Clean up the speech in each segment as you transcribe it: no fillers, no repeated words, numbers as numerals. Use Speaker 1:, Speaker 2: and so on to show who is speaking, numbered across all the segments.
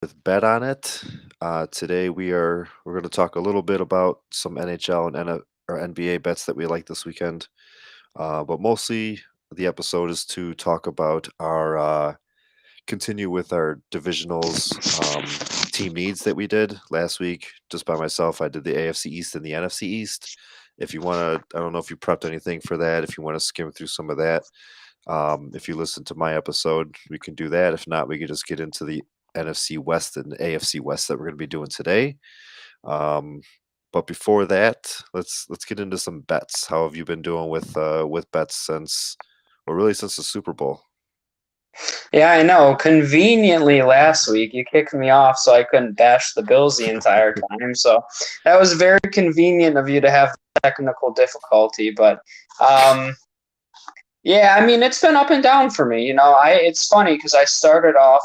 Speaker 1: with Bet on It. Today we're going to talk a little bit about some NHL and or NBA bets that we like this weekend. But mostly the episode is to talk about our continue with our divisionals team needs that we did last week. Just by myself, I did the AFC East and the NFC East. If you want to, I don't know if you prepped anything for that. If you want to skim through some of that, if you listen to my episode, we can do that. If not, we could just get into the NFC West and AFC West that we're going to be doing today. Um, but before that, let's get into some bets. How have you been doing with bets since, well, really since the Super Bowl?
Speaker 2: Yeah, I know. Conveniently, last week you kicked me off so I couldn't bash the Bills the entire time. So that was very convenient of you to have technical difficulty. But yeah, I mean it's been up and down for me. It's funny because I started off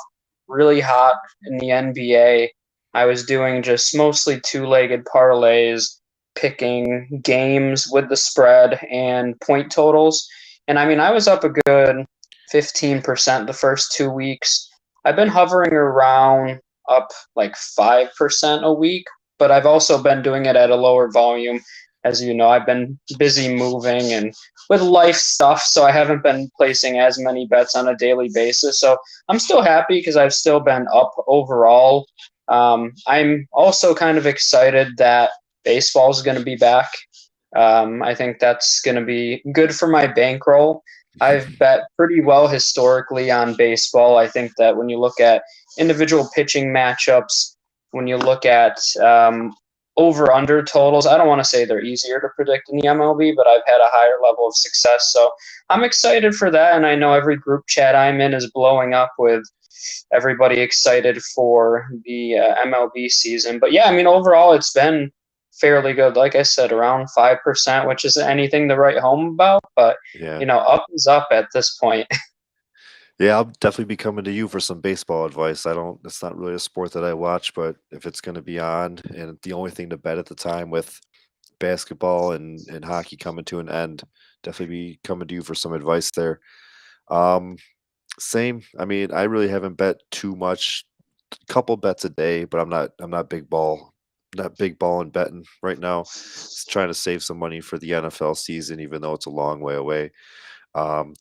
Speaker 2: really hot in the NBA. I was doing just mostly two-legged parlays, picking games with the spread and point totals. And I mean, I was up a good 15% the first 2 weeks. I've been hovering around up like 5% a week, but I've also been doing it at a lower volume. As you know, I've been busy moving and with life stuff, so I haven't been placing as many bets on a daily basis. So I'm still happy because I've still been up overall. I'm also kind of excited that baseball is going to be back. I think that's going to be good for my bankroll. I've bet pretty well historically on baseball. I think that when you look at individual pitching matchups, when you look at over under totals, I don't want to say they're easier to predict in the MLB, but I've had a higher level of success. So I'm excited for that. And I know every group chat I'm in is blowing up with everybody excited for the MLB season. But yeah, I mean, overall, it's been fairly good. Like I said, around 5%, which isn't anything to write home about, but
Speaker 1: Yeah.
Speaker 2: up is up at this point.
Speaker 1: Yeah, I'll definitely be coming to you for some baseball advice. I don't It's not really a sport that I watch, but if it's going to be on and the only thing to bet at the time with basketball and hockey coming to an end, definitely be coming to you for some advice there. Um, Same. I mean, I really haven't bet too much. Couple bets a day, but I'm not not big ball and betting right now. Just trying to save some money for the NFL season, even though it's a long way away.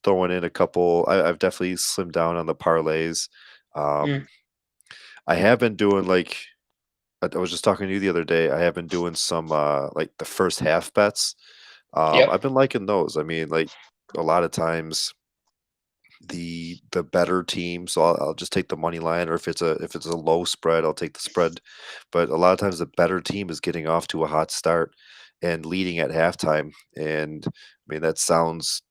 Speaker 1: Throwing in a couple. I've definitely slimmed down on the parlays.
Speaker 2: Mm,
Speaker 1: Um, I have been doing like I was just talking to you the other day. I have been doing some like the first half bets.
Speaker 2: yep.
Speaker 1: I've been liking those. I mean, like a lot of times the better team, so I'll just take the money line, or if it's a low spread, I'll take the spread. But a lot of times the better team is getting off to a hot start and leading at halftime. And I mean that sounds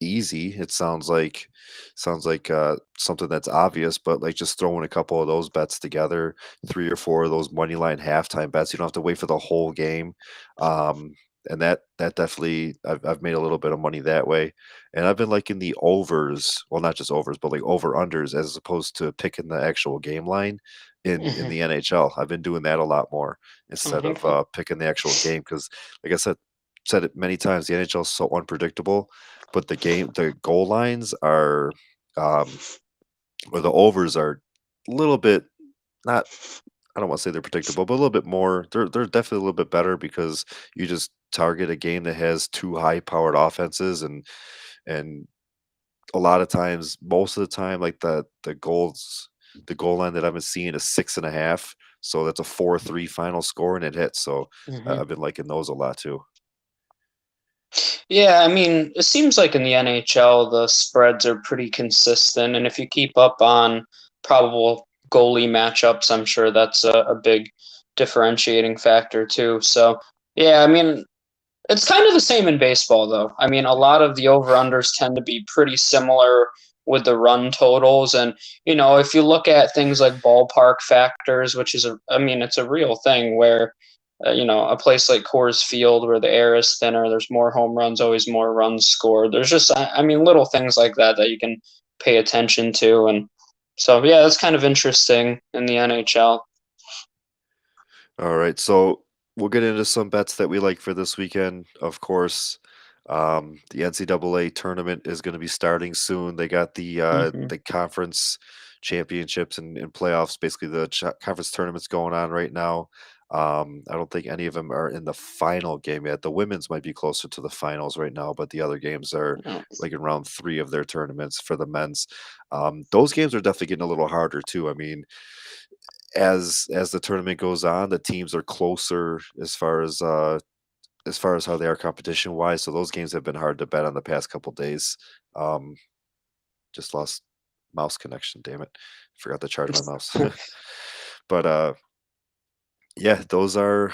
Speaker 1: easy. It sounds like something that's obvious, but like just throwing a couple of those bets together, three or four of those money line halftime bets, you don't have to wait for the whole game. Um, and that definitely I've made a little bit of money that way. And I've been liking the overs, well, not just overs, but like over unders as opposed to picking the actual game line in
Speaker 2: Hmm.
Speaker 1: the NHL. I've been doing that a lot more instead of
Speaker 2: Okay.
Speaker 1: picking the actual game because, like I said it many times, the NHL is so unpredictable, but the goal lines are, um, or the overs are a little bit not. I don't want to say they're predictable, but a little bit more. They're definitely a little bit better because you just target a game that has two high powered offenses and a lot of times, most of the time, like the goal line that I've been seeing is 6.5. So that's a 4-3 final score and it hits. So
Speaker 2: Hmm.
Speaker 1: I've been liking those a lot too.
Speaker 2: Yeah, I mean, it seems like in the NHL, the spreads are pretty consistent. And if you keep up on probable goalie matchups, I'm sure that's a big differentiating factor too. So, yeah, I mean, it's kind of the same in baseball, though. I mean, a lot of the over-unders tend to be pretty similar with the run totals. And, if you look at things like ballpark factors, which is, I mean, it's a real thing where, a place like Coors Field where the air is thinner, there's more home runs, always more runs scored. There's just, I mean, little things like that that you can pay attention to. And so, yeah, that's kind of interesting in the NHL.
Speaker 1: All right, so we'll get into some bets that we like for this weekend. Of course, the NCAA tournament is going to be starting soon. They got
Speaker 2: Hmm.
Speaker 1: the conference championships and playoffs. Basically, the conference tournament's going on right now. I don't think any of them are in the final game yet. The women's might be closer to the finals right now, but the other games are
Speaker 2: Oh,
Speaker 1: like in round 3 of their tournaments for the men's. Those games are definitely getting a little harder too. I mean, as the tournament goes on, the teams are closer as far as how they are competition wise. So those games have been hard to bet on the past couple days. Um, just lost mouse connection. Damn it! Forgot to charge my mouse. But yeah, those are.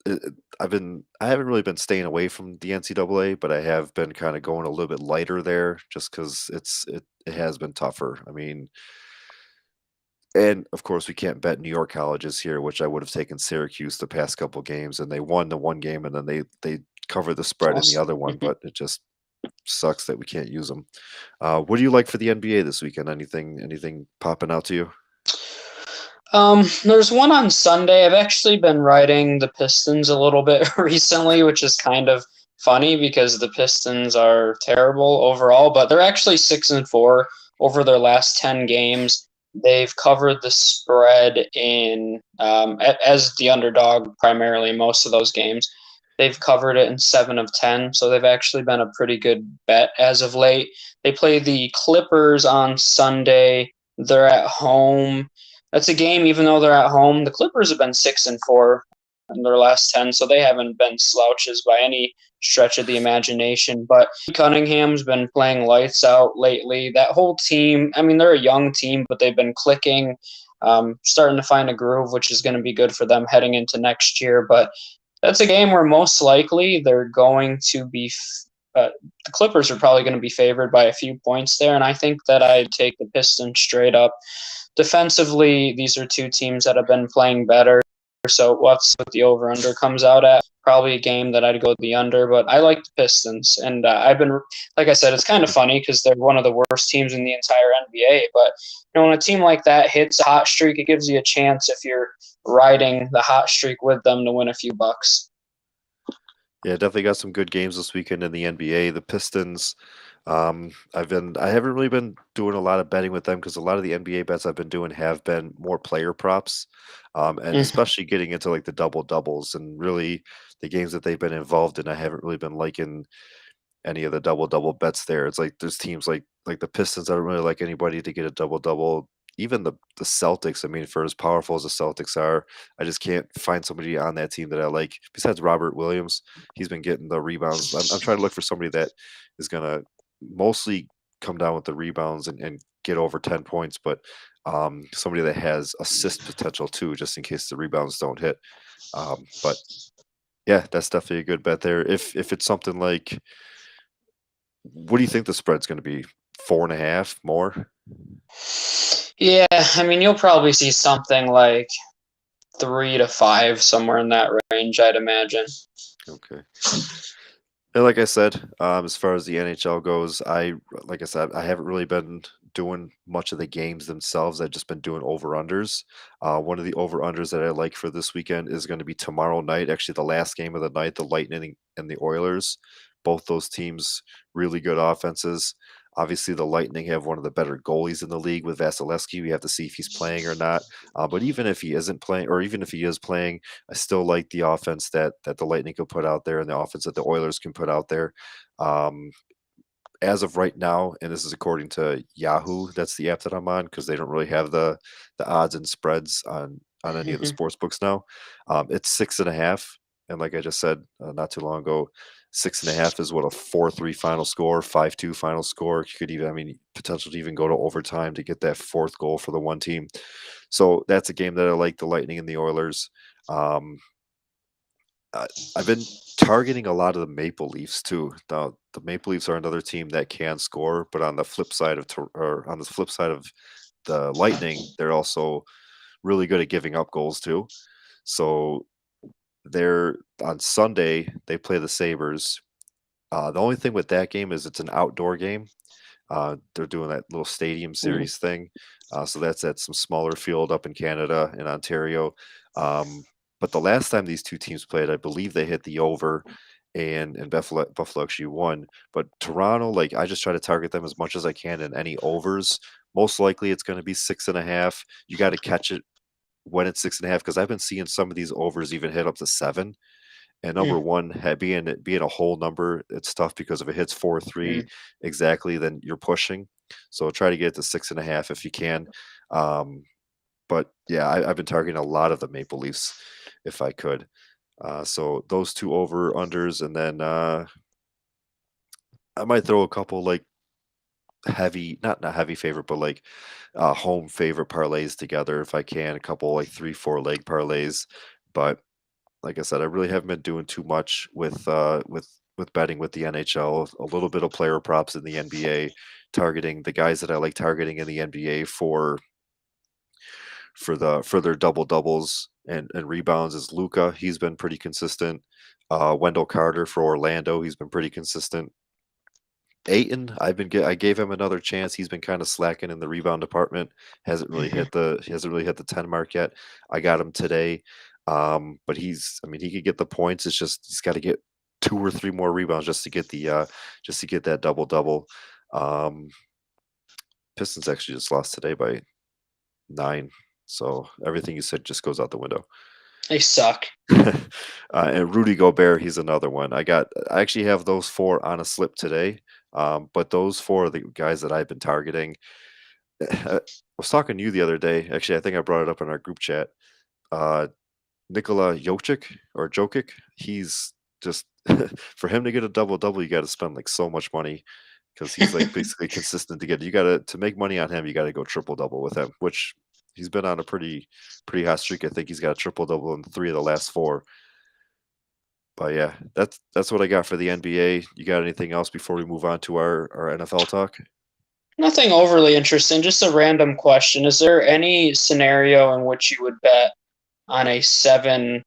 Speaker 1: I haven't really been staying away from the NCAA, but I have been kind of going a little bit lighter there, just because it has been tougher. I mean, and of course, we can't bet New York colleges here, which I would have taken Syracuse the past couple games, and they won the one game, and then they covered the spread in the
Speaker 2: awesome.
Speaker 1: other one, but it just sucks that we can't use them. What do you like for the NBA this weekend? Anything popping out to you?
Speaker 2: There's one on Sunday. I've actually been riding the Pistons a little bit recently, which is kind of funny because the Pistons are terrible overall, but they're actually 6-4 over their last 10 games. They've covered the spread in as the underdog primarily most of those games. They've covered it in 7 of 10, so they've actually been a pretty good bet as of late. They play the Clippers on Sunday. They're at home. That's a game, even though they're at home. The Clippers have been 6-4 in their last 10, so they haven't been slouches by any stretch of the imagination. But Cunningham's been playing lights out lately. That whole team, I mean, they're a young team, but they've been clicking, starting to find a groove, which is going to be good for them heading into next year. But that's a game where most likely they're going to be. The Clippers are probably going to be favored by a few points there, and I think that I'd take the Pistons straight up. Defensively, these are two teams that have been playing better. So what's what the over under comes out at? Probably a game that I'd go the under, but I like the Pistons, and I've been like I said, it's kind of funny because they're one of the worst teams in the entire NBA. But when a team like that hits a hot streak, it gives you a chance if you're riding the hot streak with them to win a few bucks.
Speaker 1: Yeah, definitely got some good games this weekend in the NBA. The Pistons, I haven't really been doing a lot of betting with them because a lot of the NBA bets I've been doing have been more player props, and
Speaker 2: Mm.
Speaker 1: especially getting into like the double doubles and really the games that they've been involved in. I haven't really been liking any of the double double bets there. It's like there's teams like the Pistons. I don't really like anybody to get a double double. Even the Celtics. I mean, for as powerful as the Celtics are, I just can't find somebody on that team that I like. Besides Robert Williams, he's been getting the rebounds. I'm trying to look for somebody that is gonna mostly come down with the rebounds and get over 10 points, but somebody that has assist potential too, just in case the rebounds don't hit. But yeah, that's definitely a good bet there. If it's something like, what do you think the spread's going to be? 4.5 more?
Speaker 2: Yeah, I mean, you'll probably see something like 3 to 5, somewhere in that range, I'd imagine.
Speaker 1: Okay. And like I said, as far as the NHL goes, like I said, I haven't really been doing much of the games themselves. I've just been doing over unders. One of the over unders that I like for this weekend is going to be tomorrow night. Actually, the last game of the night, the Lightning and the Oilers. Both those teams really good offenses. Obviously, the Lightning have one of the better goalies in the league with Vasilevsky. We have to see if he's playing or not. But even if he isn't playing, or even if he is playing, I still like the offense that the Lightning could put out there and the offense that the Oilers can put out there. Um, as of right now, and this is according to Yahoo, that's the app that I'm on because they don't really have the odds and spreads on any of the sports books now. It's 6.5, and like I just said not too long ago, 6.5 is what a 4-3 final score, 5-2 final score. You could even, I mean, potential to even go to overtime to get that fourth goal for the one team. So that's a game that I like, the Lightning and the Oilers. Um, I've been targeting a lot of the Maple Leafs too. Now, the Maple Leafs are another team that can score, but on the flip side of or on the flip side of the Lightning, they're also really good at giving up goals too. So they're on Sunday they play the Sabres. The only thing with that game is it's an outdoor game. They're doing that little stadium
Speaker 2: Mm.
Speaker 1: series thing. So that's at some smaller field up in Canada in Ontario. But the last time these two teams played, I believe they hit the over, and Buffalo actually won. But Toronto, like I just try to target them as much as I can in any overs. Most likely it's going to be 6.5. You got to catch it when it's 6.5 because I've been seeing some of these overs even hit up to 7. And number
Speaker 2: Mm,
Speaker 1: one, being a whole number, it's tough because if it hits 4-3
Speaker 2: mm.
Speaker 1: exactly, then you're pushing. So try to get it to 6.5 if you can. Um, but yeah, I've been targeting a lot of the Maple Leafs if I could. So those two over unders, and then I might throw a couple like heavy, not heavy favorite, but like home favorite parlays together if I can. A couple like 3-4 leg parlays, but like I said, I really haven't been doing too much with betting with the NHL. A little bit of player props in the NBA, targeting the guys that I like targeting in the NBA for their double doubles and rebounds is Luca. He's been pretty consistent. Wendell Carter for Orlando. He's been pretty consistent. Aiton, I gave him another chance. He's been kind of slacking in the rebound department. He hasn't really hit the 10 mark yet. I got him today. But I mean he could get the points. It's just he's got to get 2 or 3 more rebounds just to get that double double. Um Pistons actually just lost today by 9. So everything you said just goes out the window.
Speaker 2: They suck.
Speaker 1: And Rudy Gobert, he's another one. I actually have those 4 on a slip today. But those 4 are the guys that I've been targeting. I was talking to you the other day. Actually, I think I brought it up in our group chat. Uh, Nikola Jokic, he's just for him to get a double double, you got to spend like so much money because he's like basically consistent to get. You got to make money on him. You got to go triple double with him, which he's been on a pretty hot streak. I think he's got a triple double in 3 of the last 4. But yeah, that's what I got for the NBA. You got anything else before we move on to our NFL talk?
Speaker 2: Nothing overly interesting, just a random question. Is there any scenario in which you would bet on a 7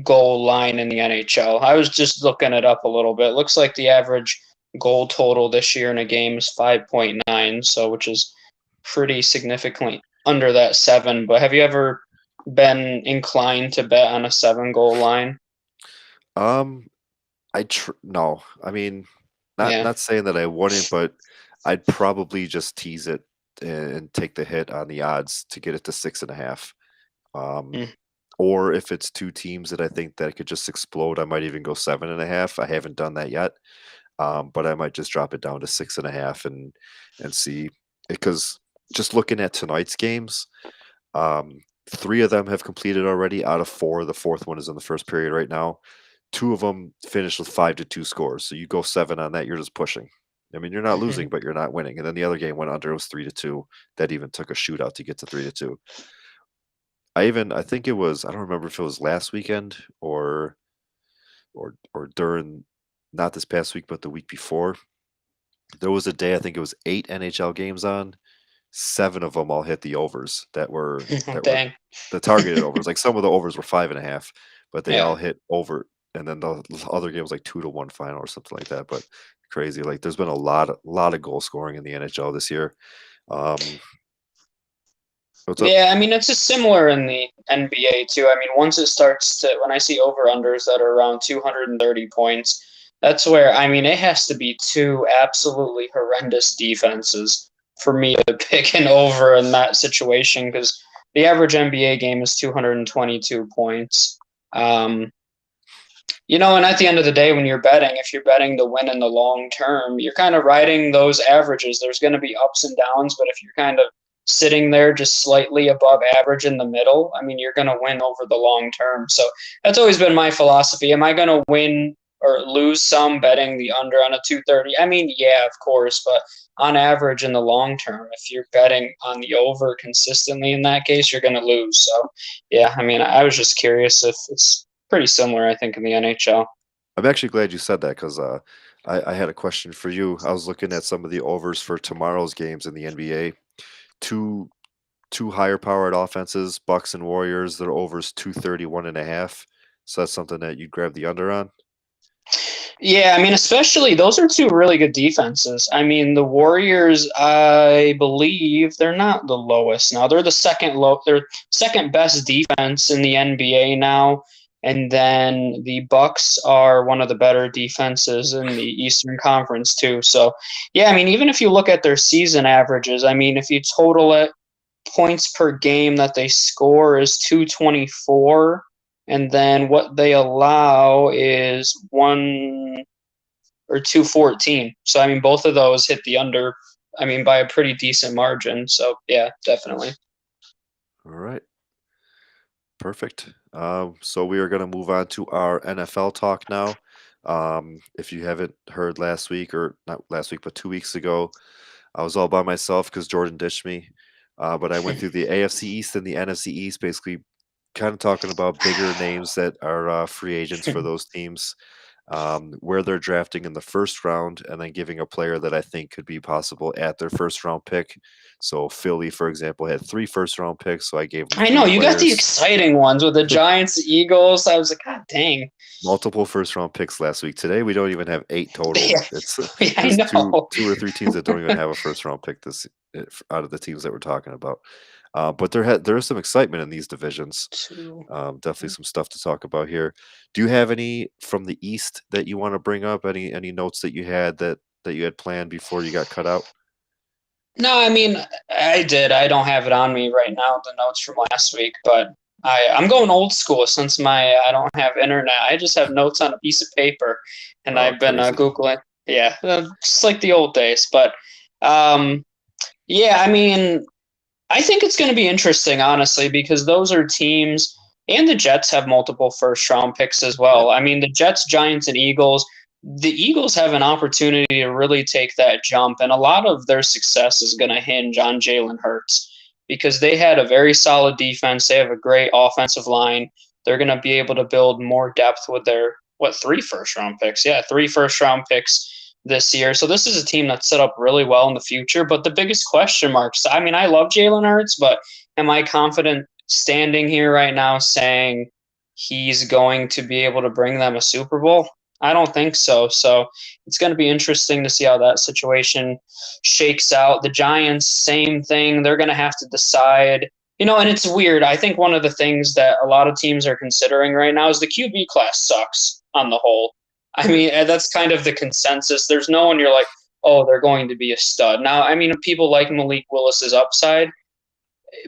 Speaker 2: goal line in the NHL? I was just looking it up a little bit. Looks like the average goal total this year in a game is 5.9, so which is pretty significantly under that 7. But have you ever been inclined to bet on a 7 goal line?
Speaker 1: Um, no. I mean,
Speaker 2: Yeah.
Speaker 1: not saying that I wouldn't, but I'd probably just tease it and take the hit on the odds to get it to 6.5. Um,
Speaker 2: Mm.
Speaker 1: or if it's 2 teams that I think that could just explode, I might even go 7.5. I haven't done that yet. But I might just drop it down to 6.5 and see because just looking at tonight's games, 3 of them have completed already out of 4. The 4th one is in the first period right now. 2 of them finished with 5-2 scores. So you go 7 on that, you're just pushing. I mean, you're not losing, but you're not winning. And then the other game went under. It was 3-2. That even took a shootout to get to 3-2. I think it was. I don't remember if it was last weekend or during not this past week, but the week before. There was a day I think it was 8 NHL games on. 7 of them all hit the overs that were
Speaker 2: Dang.
Speaker 1: the targeted overs. Like some of the overs were 5.5, but they all
Speaker 2: Yeah.
Speaker 1: hit over. And then the other game was like 2-1 final or something like that. But crazy. Like there's been a lot of goal scoring in the NHL this year. Um, what's up?
Speaker 2: Yeah, I mean, it's just similar in the NBA too. I mean, once it starts to, when I see over-unders that are around 230 points, that's where, I mean, it has to be 2 absolutely horrendous defenses for me to pick an over in that situation because the average NBA game is 222 points. Um, and at the end of the day, when you're betting, if you're betting to win in the long term, you're kind of riding those averages. There's going to be ups and downs, but if you're kind of sitting there just slightly above average in the middle, I mean, you're going to win over the long term. So that's always been my philosophy. Am I going to win or lose some betting the under on a 230? I mean, yeah, of course, but on average in the long term, if you're betting on the over consistently in that case, you're going to lose. So, yeah, I mean, I was just curious if it's pretty similar, I think, in the NHL.
Speaker 1: I'm actually glad you said that because I had a question for you. I was looking at some of the overs for tomorrow's games in the NBA. Two two higher powered offenses, Bucks and Warriors. Their overs 231.5. So that's something that you'd grab the under on.
Speaker 2: Yeah, I mean, especially those are 2 really good defenses. I mean, the Warriors, I believe they're not the lowest now. They're the second best defense in the NBA now. And then the Bucks are one of the better defenses in the Eastern Conference too. So, yeah, I mean, even if you look at their season averages, I mean, if you total it, points per game that they score is 224, and then what they allow is 214. So, I mean, both of those hit the under, I mean, by a pretty decent margin. So, yeah, definitely.
Speaker 1: All right. Perfect. So we are going to move on to our NFL talk now. If you haven't heard last week, or not last week, but 2 weeks ago, I was all by myself because Jordan ditched me. But I went through the AFC East and the NFC East, basically kind of talking about bigger names that are free agents for those teams, where they're drafting in the first round, and then giving a player that I think could be possible at their first round pick. So Philly, for example, had 3 first round picks, so I gave them
Speaker 2: I
Speaker 1: three
Speaker 2: know you got the
Speaker 1: players.
Speaker 2: exciting ones with the Giants, the Eagles. I was like, God dang.
Speaker 1: Multiple first-round picks last week. Today, we don't even have 8 total.
Speaker 2: Yeah,
Speaker 1: It's
Speaker 2: yeah, I
Speaker 1: there's
Speaker 2: know.
Speaker 1: 2 or 3 teams that don't even have a first-round pick this out of the teams that we're talking about. But there is some excitement in these divisions.
Speaker 2: Two.
Speaker 1: Definitely some stuff to talk about here. Do you have any from the East that you wanna bring up? Any notes that you had that you had planned before you got cut out?
Speaker 2: No, I mean, I did. I don't have it on me right now, the notes from last week, but I'm going old school since I don't have internet. I just have notes on a piece of paper, and
Speaker 1: Oh,
Speaker 2: I've been
Speaker 1: crazy.
Speaker 2: Googling. Yeah, just like the old days. But um, yeah, I mean, I think it's going to be interesting, honestly, because those are teams, and the Jets have multiple first round picks as
Speaker 1: Yep.
Speaker 2: well. I mean, the Jets, Giants, and Eagles, the Eagles have an opportunity to really take that jump, and a lot of their success is going to hinge on Jalen Hurts because they had a very solid defense. They have a great offensive line. They're going to be able to build more depth with their, what, 3 first round picks? Yeah, 3 first round picks this year. So this is a team that's set up really well in the future. But the biggest question marks, I mean, I love Jalen Hurts, but am I confident standing here right now saying he's going to be able to bring them a Super Bowl? I don't think so. So it's going to be interesting to see how that situation shakes out. The Giants, same thing. They're going to have to decide. And it's weird. I think one of the things that a lot of teams are considering right now is the QB class sucks on the whole. I mean, that's kind of the consensus. There's no one you're like, oh, they're going to be a stud. Now, I mean, people like Malik Willis's upside,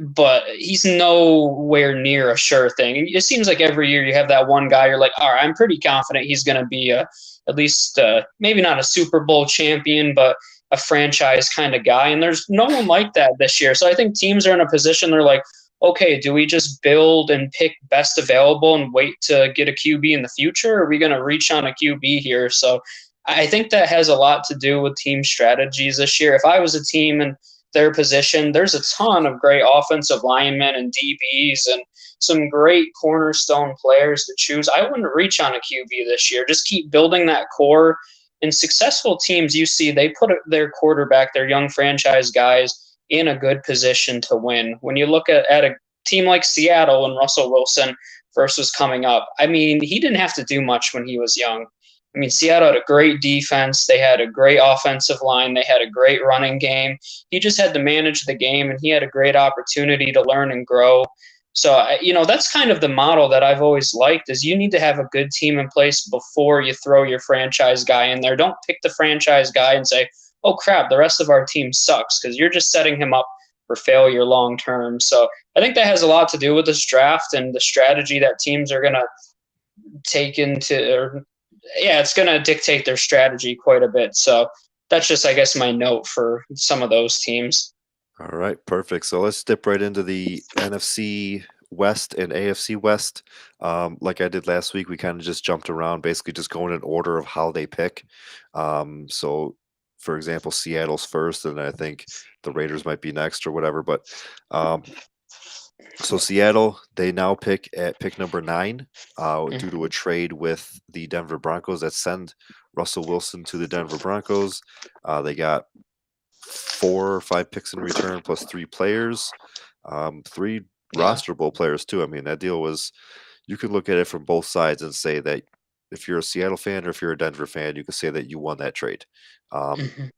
Speaker 2: but he's nowhere near a sure thing. And it seems like every year you have that one guy you're like, all right, I'm pretty confident he's going to be at least maybe not a Super Bowl champion, but a franchise kind of guy. And there's no one like that this year. So I think teams are in a position they're like, okay, do we just build and pick best available and wait to get a QB in the future? Or are we going to reach on a QB here? So I think that has a lot to do with team strategies this year. If I was a team and their position, there's a ton of great offensive linemen and DBs and some great cornerstone players to choose. I wouldn't reach on a QB this year. Just keep building that core. In successful teams, you see they put their quarterback, their young franchise guys, in a good position to win. When you look at a team like Seattle when Russell Wilson first was coming up, I mean, he didn't have to do much when he was young. I mean, Seattle had a great defense. They had a great offensive line. They had a great running game. He just had to manage the game, and he had a great opportunity to learn and grow. So, that's kind of the model that I've always liked is you need to have a good team in place before you throw your franchise guy in there. Don't pick the franchise guy and say, oh, crap, the rest of our team sucks because you're just setting him up for failure long term. So I think that has a lot to do with this draft and the strategy that teams are going to take into, or yeah, it's going to dictate their strategy quite a bit. So that's just, I guess, my note for some of those teams.
Speaker 1: All right, perfect. So let's dip right into the NFC West and AFC West. Like I did last week, we kind of just jumped around, basically just going in order of how they pick. So, for example, Seattle's first, and I think the Raiders might be next or whatever. But so Seattle, they now pick at pick number 9 due to a
Speaker 2: Mhm.
Speaker 1: trade with the Denver Broncos that send Russell Wilson to the Denver Broncos. They got 4 or 5 picks in return plus 3 players, 3
Speaker 2: Yeah.
Speaker 1: rosterable players too. I mean, that deal was you could look at it from both sides and say that if you're a Seattle fan or if you're a Denver fan, you could say that you won that trade. Um,
Speaker 2: Mhm.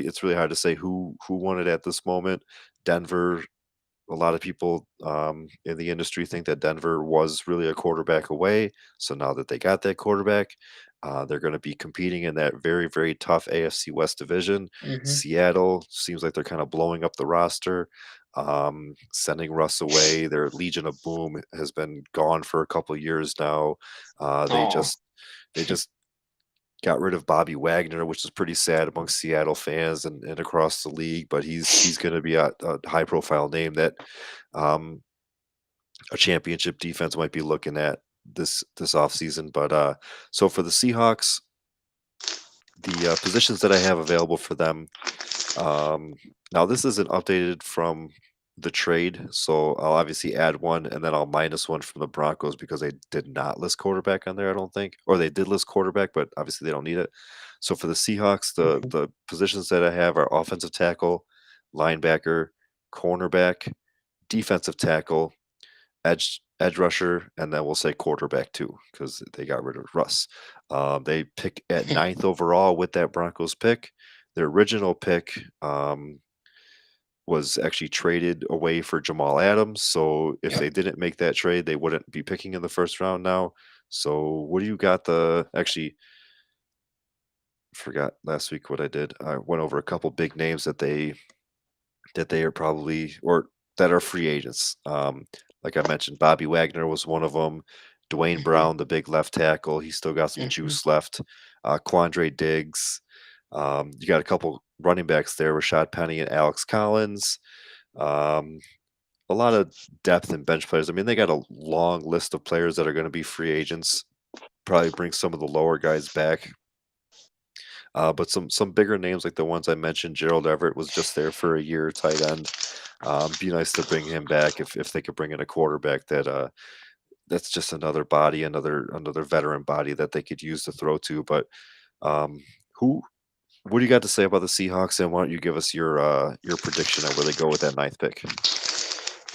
Speaker 1: it's really hard to say who won it at this moment. Denver a lot of people in the industry think that Denver was really a quarterback away. So now that they got that quarterback, they're going to be competing in that very, very tough AFC West division.
Speaker 2: Hmm.
Speaker 1: Seattle seems like they're kind of blowing up the roster, sending Russ away. Their Legion of Boom has been gone for a couple of years now. Uh, they
Speaker 2: Oh,
Speaker 1: just they just got rid of Bobby Wagner, which is pretty sad amongst Seattle fans and across the league. But he's going to be a high profile name that um, a championship defense might be looking at this offseason. But so for the Seahawks, the positions that I have available for them. Now this isn't updated from the trade, so I'll obviously add one and then I'll minus one from the Broncos because they did not list quarterback on there, I don't think. Or they did list quarterback, but obviously they don't need it. So for the Seahawks, the
Speaker 2: mhm.
Speaker 1: the positions that I have are offensive tackle, linebacker, cornerback, defensive tackle, edge rusher, and then we'll say quarterback too, because they got rid of Russ. They pick at ninth overall with that Broncos pick. Their original pick was actually traded away for Jamal Adams. So if they didn't make that trade, they wouldn't be picking in the first round now. So what do you got? Actually, forgot last week what I did. I went over a couple big names that they are probably or that are free agents. Like I mentioned, Bobby Wagner was one of them. Dwayne
Speaker 2: Mhm,
Speaker 1: Brown, the big left tackle, he's still got some
Speaker 2: mhm.
Speaker 1: juice left. Quandre Diggs. You got a couple running backs there, Rashad Penny and Alex Collins. Um, a lot of depth and bench players. I mean, they got a long list of players that are going to be free agents. Probably bring some of the lower guys back. But some bigger names like the ones I mentioned, Gerald Everett was just there for a year, tight end. Be nice to bring him back if they could bring in a quarterback that's just another body, another veteran body that they could use to throw to. But um, who what do you got to say about the Seahawks? And why don't you give us your prediction on where they go with that ninth pick?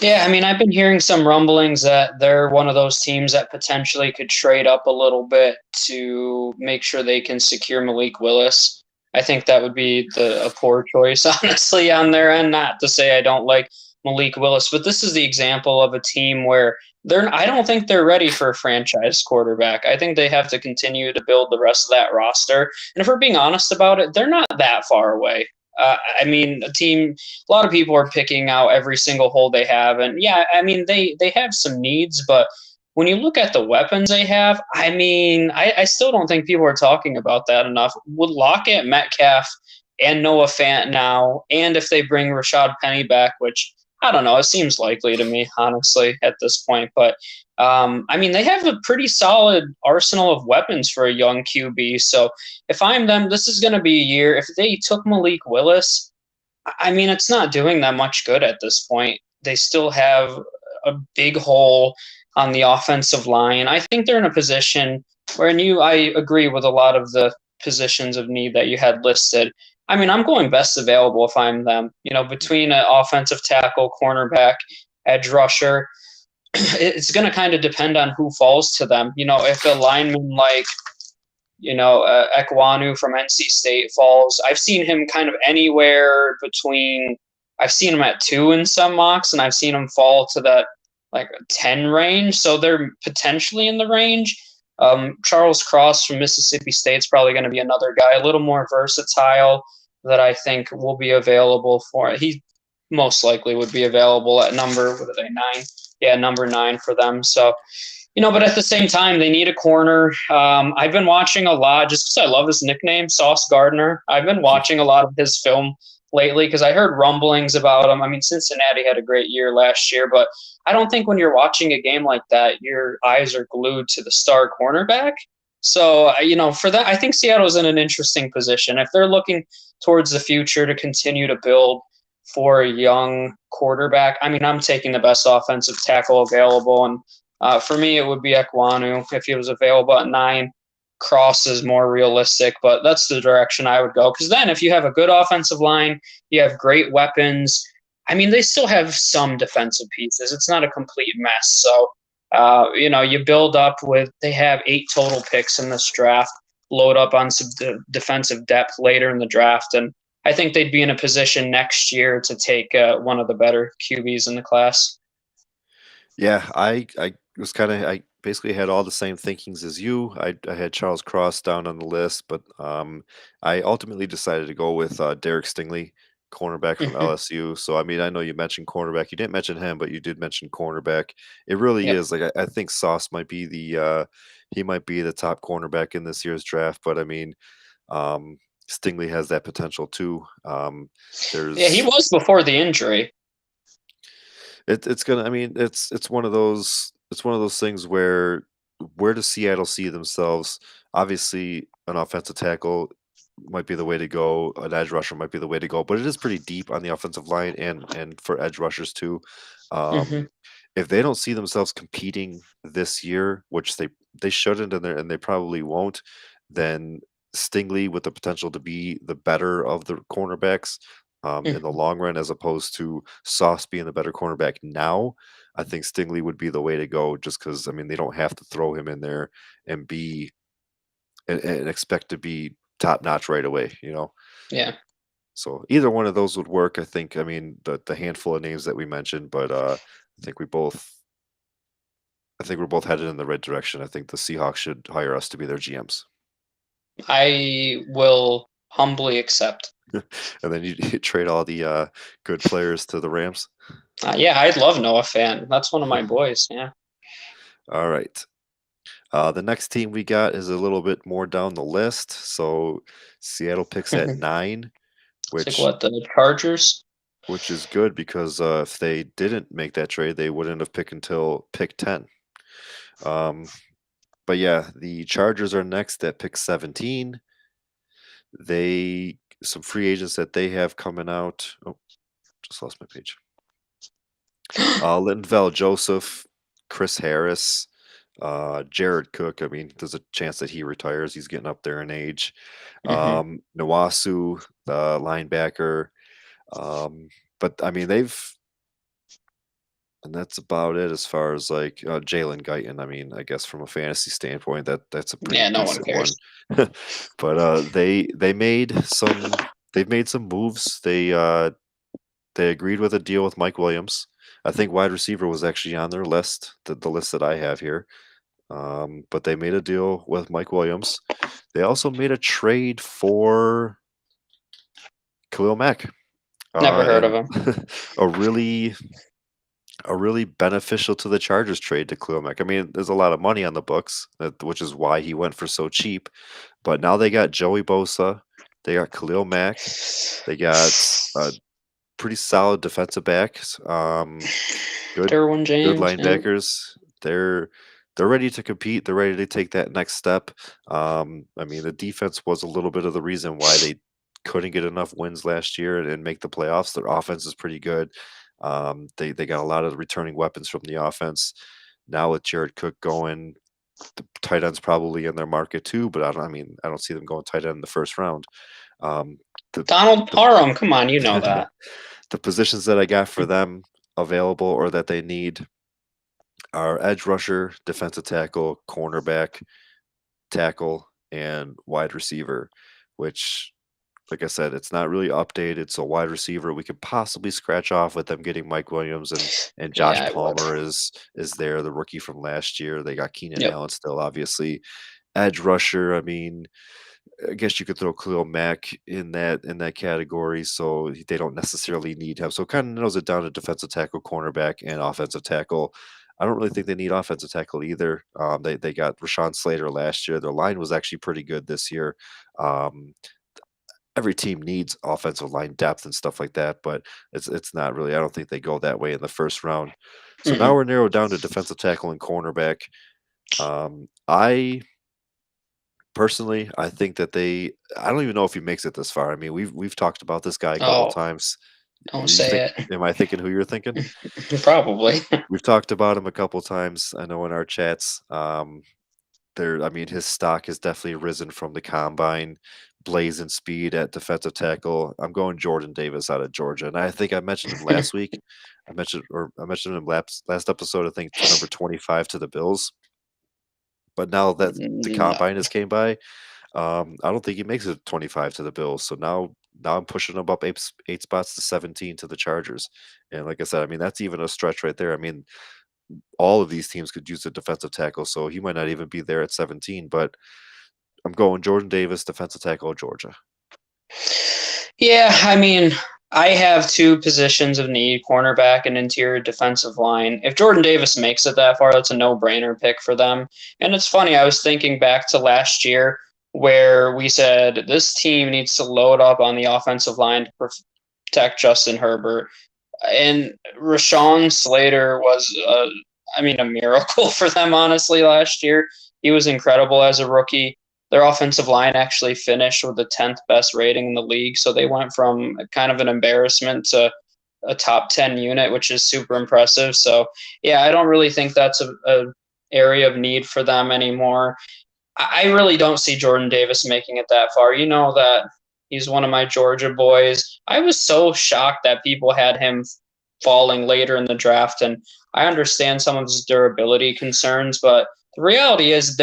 Speaker 2: Yeah, I mean, I've been hearing some rumblings that they're one of those teams that potentially could trade up a little bit to make sure they can secure Malik Willis. I think that would be a poor choice, honestly, on their end. Not to say I don't like Malik Willis, but this is the example of a team where I don't think they're ready for a franchise quarterback. I think they have to continue to build the rest of that roster. And if we're being honest about it, they're not that far away. I mean, a lot of people are picking out every single hole they have, and yeah, I mean they have some needs, but when you look at the weapons they have, I mean, I still don't think people are talking about that enough. With Lockett, Metcalf, and Noah Fant now, and if they bring Rashad Penny back, which I don't know, it seems likely to me, honestly, at this point. But I mean, they have a pretty solid arsenal of weapons for a young QB. So if I'm them, this is going to be a year. If they took Malik Willis, I mean, it's not doing that much good at this point. They still have a big hole on the offensive line. I think they're in a position where, I agree with a lot of the positions of need that you had listed. I mean, I'm going best available if I'm them. Between an offensive tackle, cornerback, edge rusher, it's going to kind of depend on who falls to them. If a lineman like Ekwonu from NC State falls. I've seen him kind of anywhere between. I've seen him at 2 in some mocks, and I've seen him fall to that like 10 range. So they're potentially in the range. Charles Cross from Mississippi State's probably going to be another guy, a little more versatile that I think will be available for. He most likely would be available at number, what are they, 9? Yeah, number 9 for them. So but at the same time, they need a corner. I've been watching a lot just because I love his nickname, Sauce Gardner. I've been watching a lot of his film lately because I heard rumblings about him. I mean, Cincinnati had a great year last year, but I don't think when you're watching a game like that, your eyes are glued to the star cornerback. So, for that, I think Seattle's in an interesting position. If they're looking towards the future to continue to build for a young quarterback, I mean, I'm taking the best offensive tackle available, and for me, it would be Ekwonu if he was available at 9. Cross is more realistic, but that's the direction I would go. Because then, if you have a good offensive line, you have great weapons. I mean, they still have some defensive pieces. It's not a complete mess. So, you build up with. They have 8 total picks in this draft. Load up on some defensive depth later in the draft, and I think they'd be in a position next year to take one of the better QBs in the class.
Speaker 1: Yeah, I was kinda I basically had all the same thinkings as you. I had Charles Cross down on the list, but, I ultimately decided to go with, Derek Stingley, cornerback from
Speaker 2: Hmm.
Speaker 1: LSU. So, I mean, I know you mentioned cornerback. You didn't mention him, but you did mention cornerback. It really
Speaker 2: Yep.
Speaker 1: is, like, I think Sauce might be he might be the top cornerback in this year's draft, but, I mean, um, Stingley has that potential too.
Speaker 2: Yeah, he
Speaker 1: There's
Speaker 2: was before the injury.
Speaker 1: it's gonna I mean, it's one of those things where does Seattle see themselves? Obviously, an offensive tackle might be the way to go, an edge rusher might be the way to go, but it is pretty deep on the offensive line and for edge rushers too.
Speaker 2: Hmm.
Speaker 1: Um, if they don't see themselves competing this year, which they shouldn't and they probably won't, then Stingley with the potential to be the better of the cornerbacks in the
Speaker 2: Hmm.
Speaker 1: long run, as opposed to Sauce being the better cornerback now, I think Stingley would be the way to go. Just because I mean they don't have to throw him in there and be and expect to be top notch right away, you know.
Speaker 2: Yeah.
Speaker 1: So either one of those would work. I think. I mean the handful of names that we mentioned, but I think we both I think we're both headed in the right direction. I think the Seahawks should hire us to be their GMs.
Speaker 2: I will humbly accept.
Speaker 1: And then you trade all the, good players to the Rams?
Speaker 2: Yeah, I love Noah Fan. That's one of my boys. Yeah.
Speaker 1: Alright. The next team we got is a little bit more down the list. So, Seattle picks at
Speaker 2: It's
Speaker 1: 9,
Speaker 2: like
Speaker 1: which
Speaker 2: what, the Chargers?
Speaker 1: which is good because, if they didn't make that trade, they wouldn't have picked until pick 10. Um, but yeah, the Chargers are next at pick 17. They some free agents that they have coming out. Oh, just lost my page. Linval Joseph, Chris Harris, Jared Cook. I mean, there's a chance that he retires. He's getting up there in age.
Speaker 2: Hmm.
Speaker 1: Nawasu, the linebacker. Um, but I mean, and that's about it as far as like Jalen Guyton. I mean, I guess from a fantasy standpoint, that's a pretty
Speaker 2: Yeah, no one
Speaker 1: decent one.
Speaker 2: cares.
Speaker 1: But they've made some moves. They agreed with a deal with Mike Williams. I think wide receiver was actually on their list, the list that I have here. But they made a deal with Mike Williams. They also made a trade for Khalil Mack,
Speaker 2: Never heard of
Speaker 1: and
Speaker 2: him.
Speaker 1: a really beneficial to the Chargers trade to Khalil Mack. I mean, there's a lot of money on the books, which is why he went for so cheap. But now they got Joey Bosa, they got Khalil Mack, they got pretty solid defensive backs. Good
Speaker 2: Derwin
Speaker 1: good
Speaker 2: James. Yeah.
Speaker 1: linebackers. They're they're ready to compete. They're ready to take that next step. I mean, the defense was a little bit of the reason why they couldn't get enough wins last year and make the playoffs. Their offense is pretty good. They got a lot of returning weapons from the offense. Now with Jared Cook going, the tight end's probably in their market too, but I mean, I don't see them going tight end in the first round. Um, the
Speaker 2: Donald
Speaker 1: the
Speaker 2: Parham. Come on, you know that.
Speaker 1: the positions that I got for them available or that they need are edge rusher, defensive tackle, cornerback, tackle, and wide receiver, which, like I said, it's not really updated. So wide receiver, we could possibly scratch off with them getting Mike Williams and Josh
Speaker 2: Yeah, I would.
Speaker 1: Palmer is there, the rookie from last year. They got Keenan
Speaker 2: Yep.
Speaker 1: Allen still, obviously. Edge rusher, I mean, I guess you could throw Khalil Mack in that category, so they don't necessarily need him. So it kind of narrows it down to defensive tackle, cornerback, and offensive tackle. I don't really think they need offensive tackle either. They got Rashawn Slater last year. Their line was actually pretty good this year. Um, every team needs offensive line depth and stuff like that, but it's not really. I don't think they go that way in the first round. So now
Speaker 2: Mm-mm.
Speaker 1: we're narrowed down to defensive tackle and cornerback. I personally, I think that I don't even know if he makes it this far. I mean, we've talked about this guy a couple
Speaker 2: Oh,
Speaker 1: times.
Speaker 2: don't
Speaker 1: You think
Speaker 2: say it.
Speaker 1: am I thinking who you're thinking?
Speaker 2: Probably.
Speaker 1: We've talked about him a couple times, I know in our chats. I mean, his stock has definitely risen from the combine, blazing speed at defensive tackle. I'm going Jordan Davis out of Georgia, and I think I mentioned him last week. I mentioned him last episode, I think number 25 to the Bills. But now that the
Speaker 2: No.
Speaker 1: combine has came by, I don't think he makes it 25 to the Bills. So now now I'm pushing them up eight spots to 17 to the Chargers. And like I said, I mean, that's even a stretch right there. I mean, all of these teams could use a defensive tackle, so he might not even be there at 17, but I'm going Jordan Davis, defensive tackle, Georgia.
Speaker 2: Yeah, I mean, I have two positions of need, cornerback and interior defensive line. If Jordan Davis makes it that far, that's a no-brainer pick for them. And it's funny, I was thinking back to last year where we said this team needs to load up on the offensive line to protect Justin Herbert. And Rashawn Slater was, a miracle for them, honestly, last year. He was incredible as a rookie. Their offensive line actually finished with the 10th best rating in the league. So they went from kind of an embarrassment to a top 10 unit, which is super impressive. So, yeah, I don't really think that's a area of need for them anymore. I really don't see Jordan Davis making it that far. You know that he's one of my Georgia boys. I was so shocked that people had him falling later in the draft, and I understand some of his durability concerns, but the reality is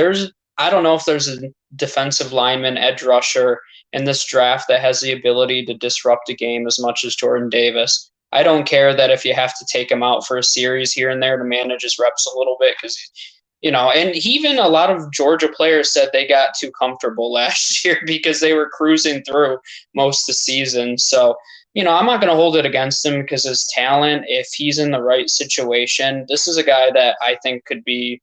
Speaker 2: I don't know if there's a defensive lineman, edge rusher in this draft that has the ability to disrupt a game as much as Jordan Davis. I don't care that if you have to take him out for a series here and there to manage his reps a little bit because and even a lot of Georgia players said they got too comfortable last year because they were cruising through most of the season. So, I'm not going to hold it against him because his talent, if he's in the right situation, this is a guy that I think could be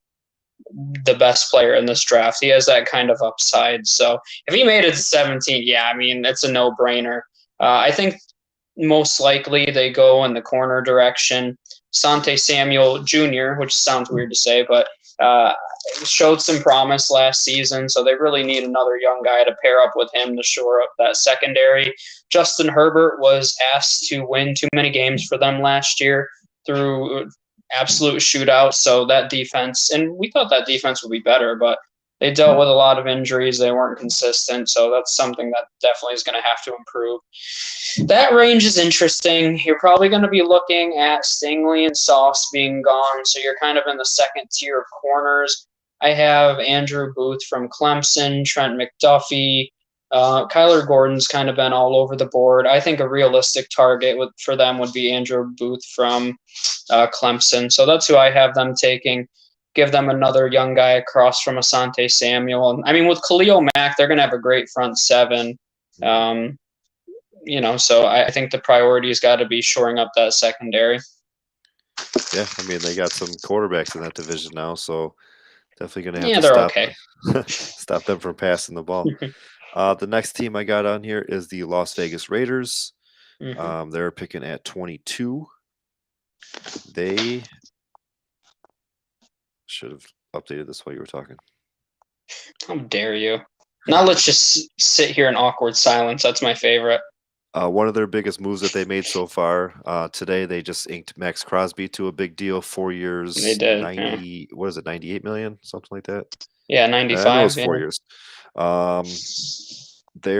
Speaker 2: the best player in this draft. He has that kind of upside. So if he made it to 17, yeah, I mean, it's a no-brainer. I think most likely they go in the corner direction. Sante Samuel Jr., which sounds weird to say, but showed some promise last season, so they really need another young guy to pair up with him to shore up that secondary. Justin Herbert was asked to win too many games for them last year through absolute shootouts, so that defense, and we thought that defense would be better, but they dealt with a lot of injuries. They weren't consistent, so that's something that definitely is going to have to improve. That range is interesting. You're probably going to be looking at Stingley and Sauce being gone, so you're kind of in the second tier of corners. I have Andrew Booth from Clemson, Trent McDuffie. Kyler Gordon's kind of been all over the board. I think a realistic target for them would be Andrew Booth from Clemson. So that's who I have them taking. Give them another young guy across from Asante Samuel. I mean, with Khalil Mack, they're going to have a great front seven. So I think the priority has got to be shoring up that secondary.
Speaker 1: Yeah, I mean, they got some quarterbacks in that division now, so definitely going to have
Speaker 2: to
Speaker 1: stop them from passing the ball. The next team I got on here is the Las Vegas Raiders. Mm-hmm. They're picking at 22. They should have updated this while you were talking.
Speaker 2: How dare you? Now let's just sit here in awkward silence. That's my favorite.
Speaker 1: One of their biggest moves that they made so far today, they just inked Max Crosby to a big deal, 4 years.
Speaker 2: They did.
Speaker 1: 90. Yeah. What is it? 98 million, something like that.
Speaker 2: Yeah, 95.
Speaker 1: I know it's 4 years. They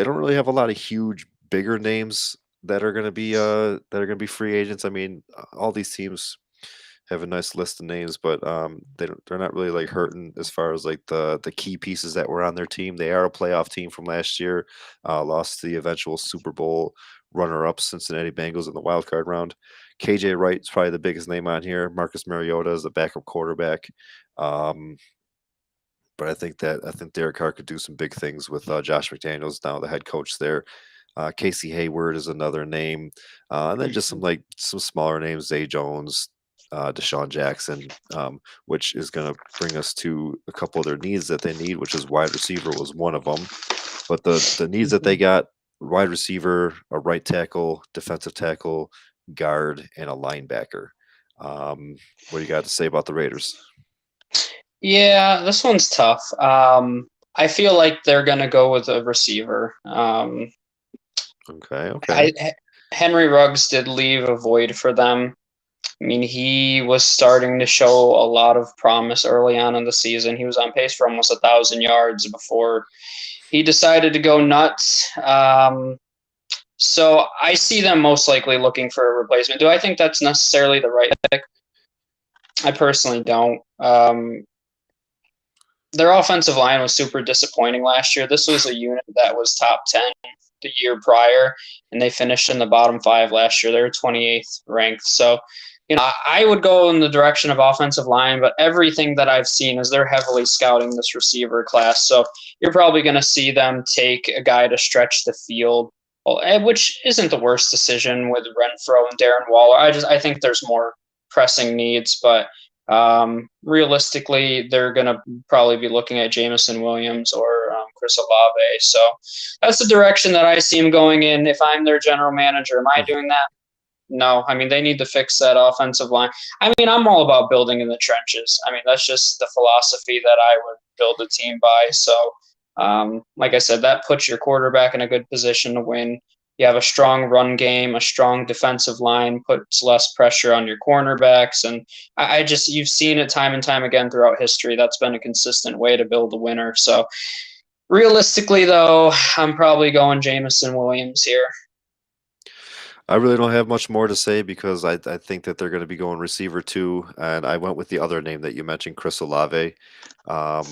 Speaker 1: don't really have a lot of huge, bigger names that are going to be free agents. I mean, all these teams have a nice list of names, but they're not really like hurting as far as like the key pieces that were on their team. They are a playoff team from last year, lost to the eventual Super Bowl runner-up Cincinnati Bengals in the wild card round. KJ Wright is probably the biggest name on here. Marcus Mariota is the backup quarterback. But I think Derek Carr could do some big things with Josh McDaniels now the head coach there. Casey Hayward is another name, and then just some smaller names: Zay Jones, Deshaun Jackson, which is going to bring us to a couple of their needs that they need, which is wide receiver was one of them. But the needs that they got: wide receiver, a right tackle, defensive tackle, guard, and a linebacker. What do you got to say about the Raiders?
Speaker 2: Yeah, this one's tough. I feel like they're going to go with a receiver.
Speaker 1: Okay.
Speaker 2: Henry Ruggs did leave a void for them. I mean, he was starting to show a lot of promise early on in the season. He was on pace for almost 1,000 yards before he decided to go nuts. So I see them most likely looking for a replacement. Do I think that's necessarily the right pick? I personally don't. Their offensive line was super disappointing last year. This was a unit that was top 10 the year prior, and they finished in the bottom five last year. They were 28th ranked. So, I would go in the direction of offensive line, but everything that I've seen is they're heavily scouting this receiver class. So you're probably going to see them take a guy to stretch the field, which isn't the worst decision with Renfro and Darren Waller. I think there's more pressing needs, but realistically, they're going to probably be looking at Jameson Williams or Chris Olave. So that's the direction that I see him going in. If I'm their general manager, am I doing that? No. I mean, they need to fix that offensive line. I mean, I'm all about building in the trenches. I mean, that's just the philosophy that I would build a team by. So, like I said, that puts your quarterback in a good position to win. You have a strong run game, a strong defensive line, puts less pressure on your cornerbacks. And you've seen it time and time again throughout history. That's been a consistent way to build a winner. So, realistically, though, I'm probably going Jameson Williams here.
Speaker 1: I really don't have much more to say because I think that they're going to be going receiver too, and I went with the other name that you mentioned, Chris Olave. Um,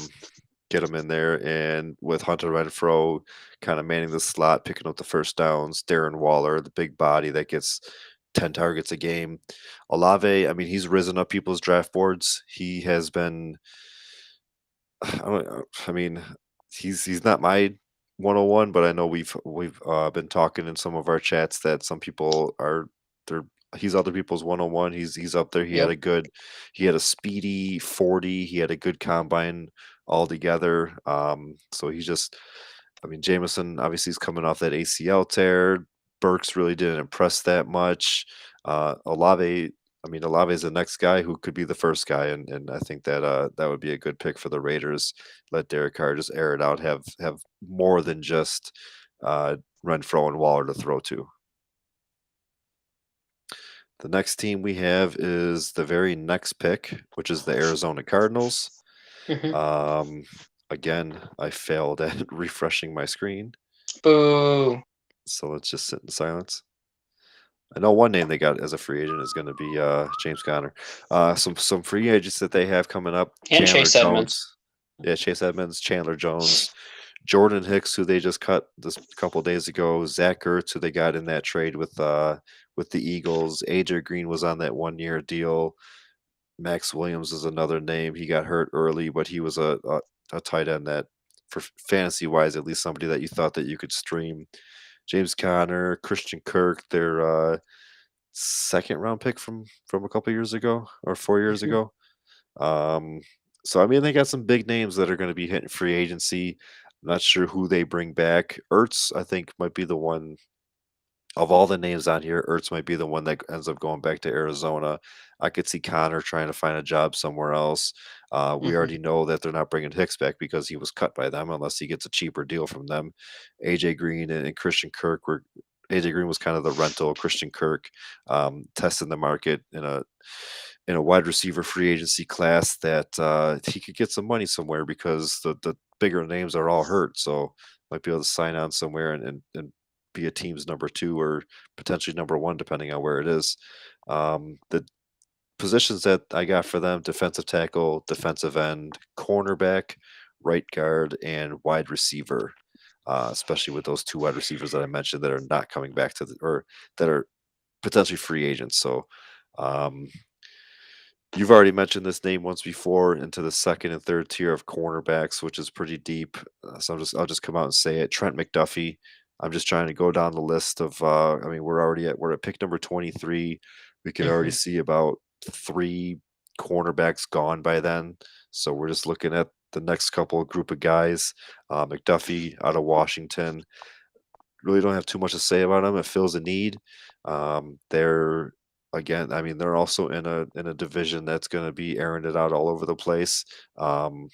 Speaker 1: get him in there, and with Hunter Renfro kind of manning the slot, picking up the first downs. Darren Waller, the big body that gets 10 targets a game. Olave, I mean, he's risen up people's draft boards. He has been I mean, he's not my 101, but I know we've been talking in some of our chats that some people are they're he's other people's 101. He's up there.
Speaker 2: Yep.
Speaker 1: He had a speedy 40. He had a good combine altogether. So he's just I mean, Jameson obviously is coming off that ACL tear. Burks really didn't impress that much. Olave I mean, Olave is the next guy who could be the first guy, and I think that that would be a good pick for the Raiders. Let Derek Carr just air it out, have more than just Renfro and Waller to throw to. The next team we have is the very next pick, which is the Arizona Cardinals.
Speaker 2: Mm-hmm.
Speaker 1: Um, again, I failed at refreshing my screen,
Speaker 2: Boo.
Speaker 1: so let's just sit in silence. I know one name they got as a free agent is going to be James Conner. Some free agents that they have coming up:
Speaker 2: And
Speaker 1: Chandler
Speaker 2: Chase Edmonds.
Speaker 1: Jones, yeah, Chase Edmonds, Chandler Jones, Jordan Hicks, who they just cut this couple days ago, Zach Ertz, who they got in that trade with the Eagles. AJ Green was on that 1 year deal. Max Williams is another name. He got hurt early, but he was a tight end that, for fantasy wise, at least somebody that you thought that you could stream. James Conner, Christian Kirk, their second round pick from a couple years ago or 4 years
Speaker 2: Mm-hmm.
Speaker 1: ago. Um, so I mean, they got some big names that are going to be hitting free agency. I'm not sure who they bring back. Ertz, I think, might be the one of all the names on here. Ertz might be the one that ends up going back to Arizona. I could see Connor trying to find a job somewhere else. We
Speaker 2: Mm-hmm.
Speaker 1: already know that they're not bringing Hicks back because he was cut by them unless he gets a cheaper deal from them. AJ Green and Christian Kirk were AJ Green was kind of the rental. Christian Kirk testing the market in a wide receiver free agency class that he could get some money somewhere because the bigger names are all hurt. So might be able to sign on somewhere and be a team's number two or potentially number one, depending on where it is. The positions that I got for them: defensive tackle, defensive end, cornerback, right guard, and wide receiver. Especially with those two wide receivers that I mentioned that are not coming back or that are potentially free agents. So um, you've already mentioned this name once before into the second and third tier of cornerbacks, which is pretty deep. So I'll just come out and say it. Trent McDuffie. I'm just trying to go down the list of. I mean, we're at pick number 23. We can already
Speaker 2: Mm-hmm.
Speaker 1: see about three cornerbacks gone by then. So we're just looking at the next couple group of guys. McDuffie out of Washington. Really don't have too much to say about him. It fills a need. They're again, I mean, they're also in a division that's going to be airing it out all over the place. Um,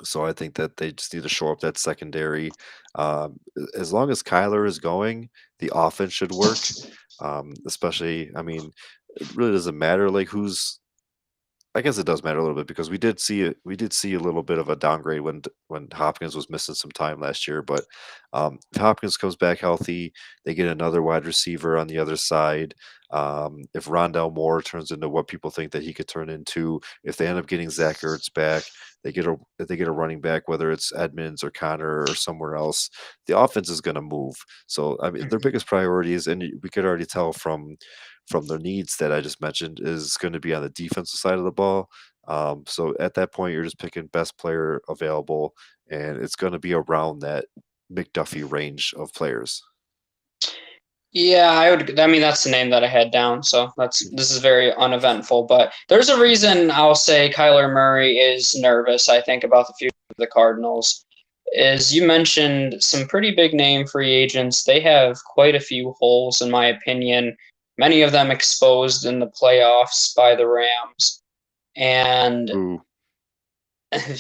Speaker 1: so I think that they just need to shore up that secondary. As long as Kyler is going, the offense should work. Especially, I mean, it really doesn't matter like I guess it does matter a little bit because we did see a little bit of a downgrade when Hopkins was missing some time last year, but if Hopkins comes back healthy, they get another wide receiver on the other side. If Rondell Moore turns into what people think that he could turn into, if they end up getting Zach Ertz back, if they get a running back, whether it's Edmonds or Connor or somewhere else, the offense is going to move. So I mean, their
Speaker 2: Mhm.
Speaker 1: biggest priorities, and we could already tell from their needs that I just mentioned is going to be on the defensive side of the ball. So at that point, you're just picking best player available, and it's going to be around that McDuffie range of players.
Speaker 2: Yeah, I would. I mean, that's the name that I had down. So this is very uneventful. But there's a reason I'll say Kyler Murray is nervous. I think about the future of the Cardinals. As you mentioned, some pretty big name free agents. They have quite a few holes, in my opinion. Many of them exposed in the playoffs by the Rams, and
Speaker 1: Ooh,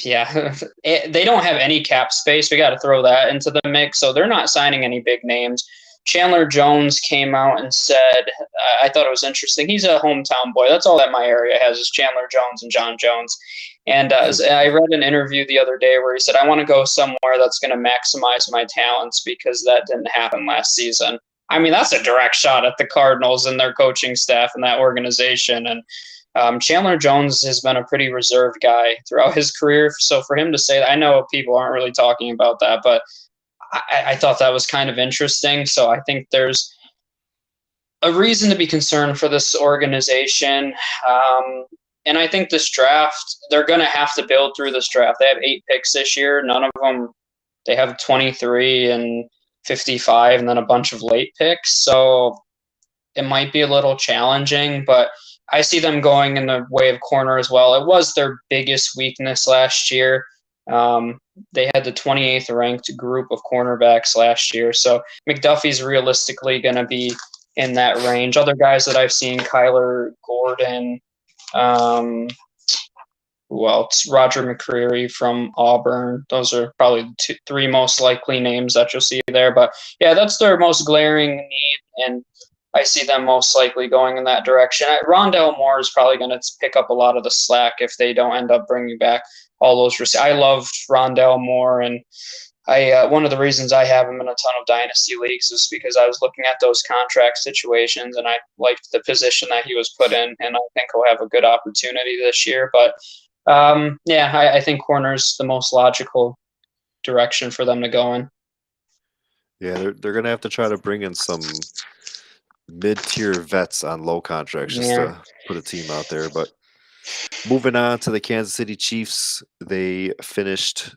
Speaker 2: yeah, they don't have any cap space. We got to throw that into the mix. So they're not signing any big names. Chandler Jones came out and said, I thought it was interesting. He's a hometown boy. That's all that my area has is Chandler Jones and John Jones. And I read an interview the other day where he said, I want to go somewhere that's going to maximize my talents because that didn't happen last season. I mean, that's a direct shot at the Cardinals and their coaching staff and that organization. And Chandler Jones has been a pretty reserved guy throughout his career. So for him to say that, I know people aren't really talking about that, but I thought that was kind of interesting. So I think there's a reason to be concerned for this organization. Um, and I think this draft, they're going to have to build through this draft. They have 8 picks this year. None of them, they have 23 and 55, and then a bunch of late picks. So it might be a little challenging, but I see them going in the way of corner as well. It was their biggest weakness last year. Um, they had the 28th ranked group of cornerbacks last year. So McDuffie's realistically going to be in that range. Other guys that I've seen, Kyler Gordon, um, who else? Roger McCreary from Auburn. Those are probably the three most likely names that you'll see there. But yeah, that's their most glaring need. And I see them most likely going in that direction. Rondell Moore is probably going to pick up a lot of the slack if they don't end up bringing back all those receivers. I love Rondell Moore, and I one of the reasons I have him in a ton of dynasty leagues is because I was looking at those contract situations and I liked the position that he was put in, and I think he'll have a good opportunity this year. But yeah, I think corner's the most logical direction for them to go in.
Speaker 1: yeah, they're going to have to try to bring in some mid-tier vets on low contracts just
Speaker 2: Yeah.
Speaker 1: to put a team out there. But moving on to the Kansas City Chiefs, they finished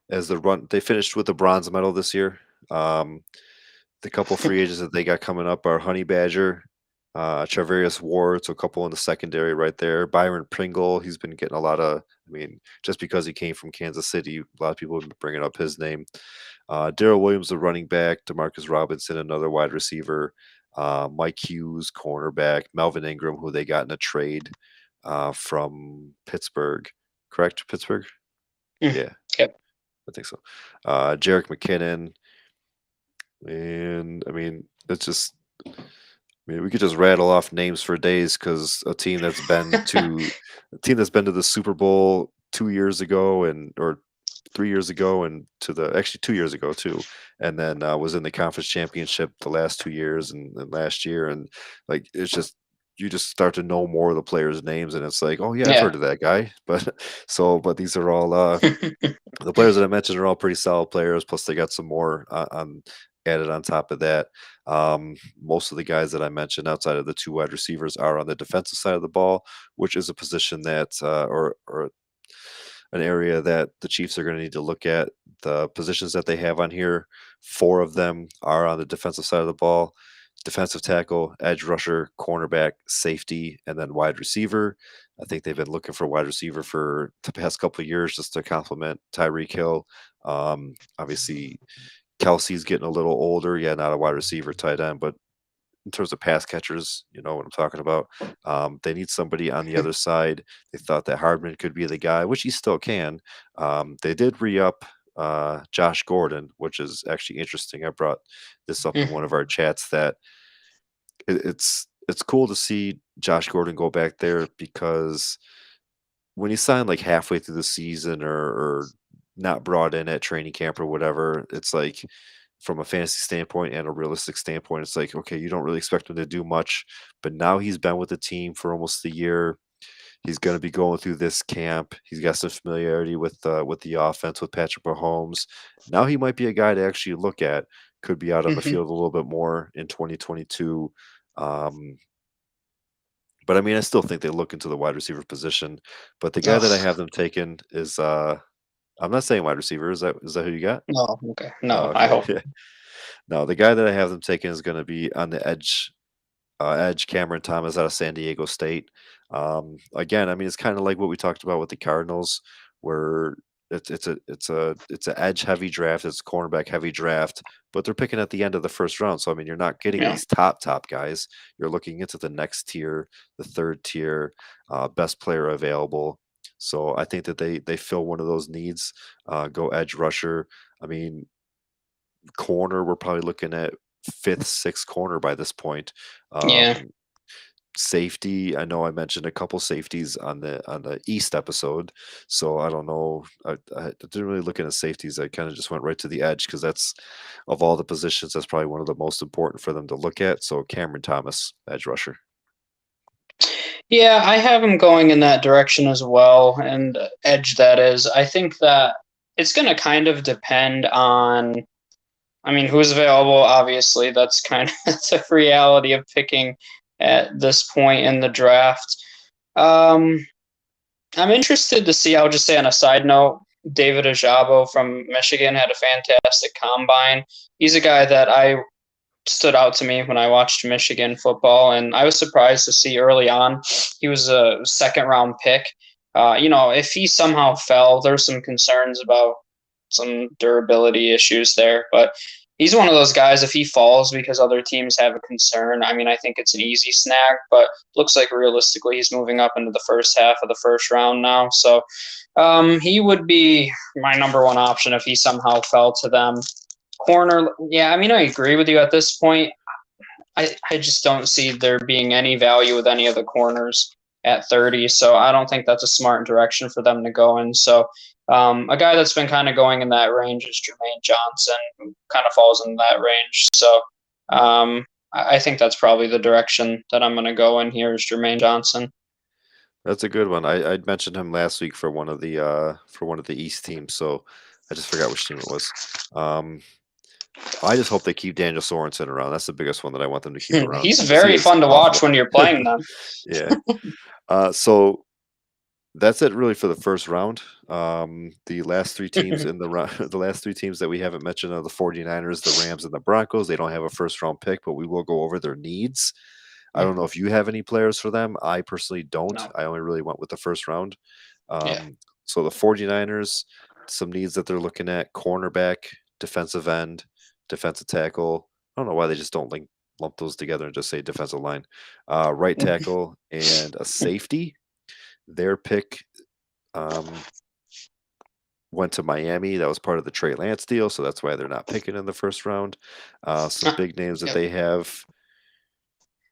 Speaker 1: with a bronze medal this year. Um, the couple free agents that they got coming up are Honey Badger, Charvarius Ward, so a couple in the secondary right there. Byron Pringle, he's been getting a lot of. I mean, just because he came from Kansas City, a lot of people have been bringing up his name. Daryl Williams, the running back. Demarcus Robinson, another wide receiver. Mike Hughes, cornerback. Melvin Ingram, who they got in a trade from Pittsburgh. Correct, Pittsburgh.
Speaker 2: Mm.
Speaker 1: Yeah,
Speaker 2: Yep.
Speaker 1: I think so. Jarek McKinnon, and I mean, it's just. I mean, we could just rattle off names for days because a team that's been to the Super Bowl 2 years ago and or 3 years ago and to the actually 2 years ago too, and then was in the conference championship the last 2 years and last year, and like it's just you just start to know more of the players' names, and it's like, oh yeah, I've
Speaker 2: Yeah.
Speaker 1: heard of that guy, but but these are all the players that I mentioned are all pretty solid players. Plus, they got some more on added on top of that. Most of the guys that I mentioned outside of the two wide receivers are on the defensive side of the ball, which is a position that or an area that the Chiefs are going to need to look at. The positions that they have on here, four of them are on the defensive side of the ball: defensive tackle, edge rusher, cornerback, safety, and then wide receiver. I think they've been looking for wide receiver for the past couple of years just to complement Tyreek Hill. Obviously, Kelsey's getting a little older. Yeah, not a wide receiver, tight end, but in terms of pass catchers, you know what I'm talking about. They need somebody on the other side. They thought that Hardman could be the guy, which he still can. They did re-up Josh Gordon, which is actually interesting. I brought this up in one
Speaker 2: Mhm.
Speaker 1: of our chats that it's it's cool to see Josh Gordon go back there because when you sign like halfway through the season or not brought in at training camp or whatever, it's like from a fantasy standpoint and a realistic standpoint, it's like, okay, you don't really expect him to do much. But now he's been with the team for almost a year. He's going to be going through this camp. He's got some familiarity with the offense with Patrick Mahomes. Now he might be a guy to actually look at. Could be out on the
Speaker 2: Hmm.
Speaker 1: field a little bit more in 2022. Um, but I mean, I still think they look into the wide receiver position. But the guy that I
Speaker 2: Ugh,
Speaker 1: have them taken is I'm not saying wide receiver. Is that who you got?
Speaker 2: no, okay,
Speaker 1: Oh,
Speaker 2: no, I
Speaker 1: okay.
Speaker 2: hope.
Speaker 1: Yeah. No, the guy that I have them taken is going to be on the edge Cameron Thomas out of San Diego State. Again, I mean, it's kind of like what we talked about with the Cardinals, where it's a edge heavy draft, it's a cornerback heavy draft, but they're picking at the end of the first round. So I mean, you're not getting
Speaker 2: Yeah,
Speaker 1: these top guys. You're looking into the next tier, the third tier, best player available. So I think that they fill one of those needs. Go edge rusher. I mean, corner. We're probably looking at fifth, sixth corner by this point.
Speaker 2: yeah.
Speaker 1: Um, Safety, I know I mentioned a couple safeties on the East episode, so I don't know. I didn't really look into safeties. I kind of just went right to the edge because that's of all the positions, that's probably one of the most important for them to look at. So Cameron Thomas, edge rusher.
Speaker 2: Yeah, I have him going in that direction as well, and edge that is. I think that it's going to kind of depend on, I mean, who's available. Obviously, that's kind of that's a reality of picking at this point in the draft. Um, I'm interested to see. I'll just say on a side note, David Ajabo from Michigan had a fantastic combine. He's a guy that I stood out to me when I watched Michigan football, and I was surprised to see early on he was a second round pick. If he somehow fell, there's some concerns about some durability issues there, but he's one of those guys. If he falls because other teams have a concern, I mean, I think it's an easy snag, but looks like realistically he's moving up into the first half of the first round now. So he would be my number one option if he somehow fell to them. Corner, yeah, I mean, I agree with you at this point. I just don't see there being any value with any of the corners at 30. So I don't think that's a smart direction for them to go in. So a guy that's been kind of going in that range is Jermaine Johnson, who kind of falls in that range. So I think that's probably the direction that I'm going to go in here is Jermaine Johnson.
Speaker 1: That's a good one. I'd mentioned him last week for one of the East teams, so I just forgot which team it was. Um, I just hope they keep Daniel Sorensen around. That's the biggest one that I want them to keep around
Speaker 2: He's
Speaker 1: because he
Speaker 2: very
Speaker 1: is
Speaker 2: fun to watch
Speaker 1: awful.
Speaker 2: when you're playing them.
Speaker 1: Yeah. So that's it really for the first round. The last three teams in the round, the last three teams that we haven't mentioned are the 49ers, the Rams, and the Broncos. They don't have a first round pick, but we will go over their needs. I don't know if you have any players for them. I personally don't.
Speaker 2: No.
Speaker 1: I only really went with the first round.
Speaker 2: Yeah.
Speaker 1: So the 49ers, some needs that they're looking at: cornerback, defensive end, defensive tackle. I don't know why they just don't lump those together and just say defensive line, right tackle, and a safety. Their pick um, went to Miami. That was part of the Trey Lance deal, so that's why they're not picking in the first round. Some big names that
Speaker 2: Yep.
Speaker 1: they have.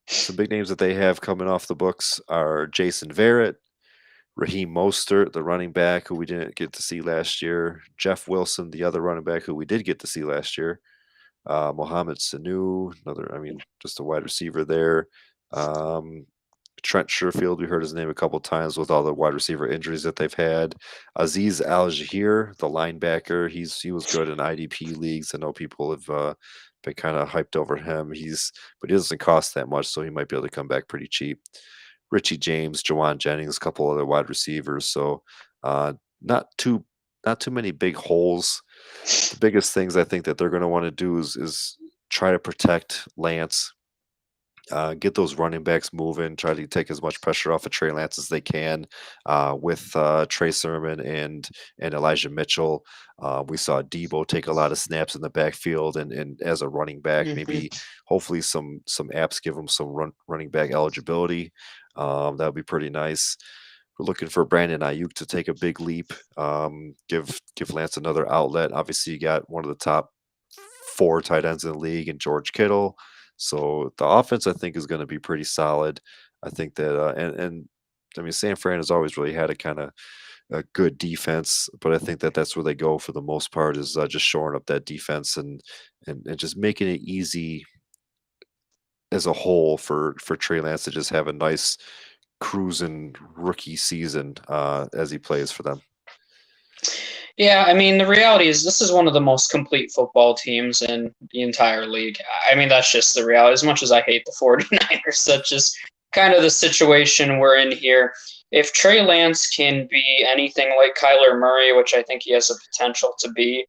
Speaker 1: Some big names that they have coming off the books are Jason Verrett, Raheem Mostert, the running back who we didn't get to see last year, Jeff Wilson, the other running back who we did get to see last year, Mohamed Sanu, another, I mean, just a wide receiver there. Um, Trent Sherfield, we heard his name a couple times with all the wide receiver injuries that they've had. Aziz Al Jahir, the linebacker, he was good in IDP leagues. I know people have been kind of hyped over him. But he doesn't cost that much, so he might be able to come back pretty cheap. Richie James, Jawan Jennings, a couple other wide receivers. So uh, not too not too many big holes. The biggest things I think that they're going to want to do is try to protect Lance, get those running backs moving, try to take as much pressure off of Trey Lance as they can with Trey Sermon and Elijah Mitchell. We saw Debo take a lot of snaps in the backfield and as a running back,
Speaker 2: Mhm.
Speaker 1: maybe hopefully some apps give him some running back eligibility. That would be pretty nice. We're looking for Brandon Ayuk to take a big leap, give Lance another outlet. Obviously, you got one of the top four tight ends in the league, and George Kittle. So the offense, I think, is going to be pretty solid. I think that, and I mean, San Fran has always really had a kind of a good defense, but I think that that's where they go for the most part is just shoring up that defense and just making it easy as a whole for Trey Lance to just have a nice cruising rookie season as he plays for them.
Speaker 2: Yeah, I mean, the reality is this is one of the most complete football teams in the entire league. I mean, that's just the reality. As much as I hate the 49ers, that's just kind of the situation we're in here. If Trey Lance can be anything like Kyler Murray, which I think he has a potential to be,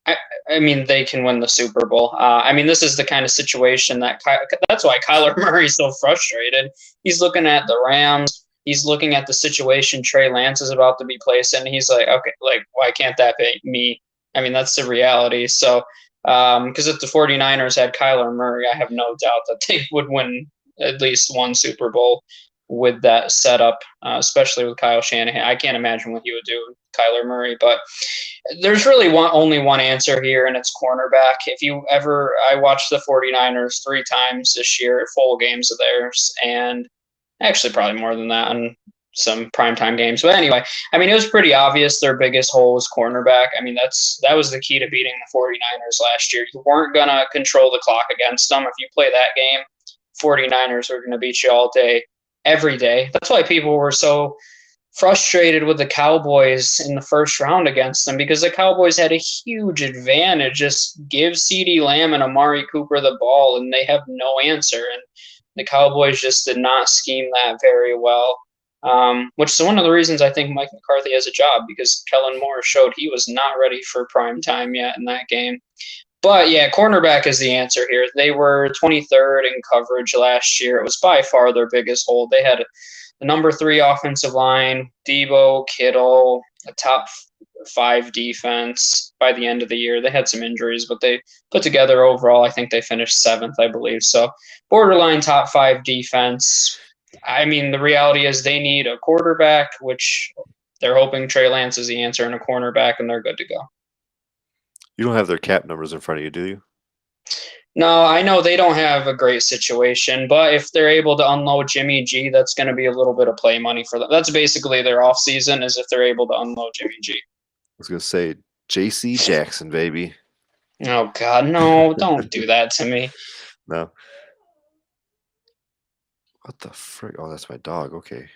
Speaker 2: I, I mean, they can win the Super Bowl. I mean, this is the kind of situation that's why Kyler Murray's so frustrated. He's looking at the Rams. He's looking at the situation Trey Lance is about to be placed in. He's like, okay, like, why can't that be me? I mean, that's the reality. So, because if the 49ers had Kyler Murray, I have no doubt that they would win at least one Super Bowl with that setup, especially with Kyle Shanahan. I can't imagine what he would do with Kyler Murray, but there's really only one answer here, and it's cornerback. I watched the 49ers 3 times this year, full games of theirs, and actually probably more than that on some primetime games. But anyway, I mean, it was pretty obvious their biggest hole was cornerback. I mean, that was the key to beating the 49ers last year. You weren't going to control the clock against them. If you play that game, 49ers are going to beat you all day, every day. That's why people were so frustrated with the Cowboys in the first round against them because the Cowboys had a huge advantage. Just give CeeDee Lamb and Amari Cooper the ball, and they have no answer. And the Cowboys just did not scheme that very well, which is one of the reasons I think Mike McCarthy has a job because Kellen Moore showed he was not ready for prime time yet in that game. But yeah, cornerback is the answer here. They were 23rd in coverage last year. It was by far their biggest hole. They had the number 3 offensive line, Debo, Kittle, a top 5 defense by the end of the year. They had some injuries, but they put together overall, I think they finished 7th, I believe. So borderline top 5 defense. I mean, the reality is they need a quarterback, which they're hoping Trey Lance is the answer, and a cornerback, and they're good to go.
Speaker 1: You don't have their cap numbers in front of you, do you?
Speaker 2: No, I know they don't have a great situation, but if they're able to unload Jimmy G, that's going to be a little bit of play money for them. That's basically their offseason is if they're able to unload Jimmy G.
Speaker 1: I was gonna say J.C. Jackson, baby.
Speaker 2: Oh, God, no, don't do that to me.
Speaker 1: No. What the frick? Oh, that's my dog. Okay.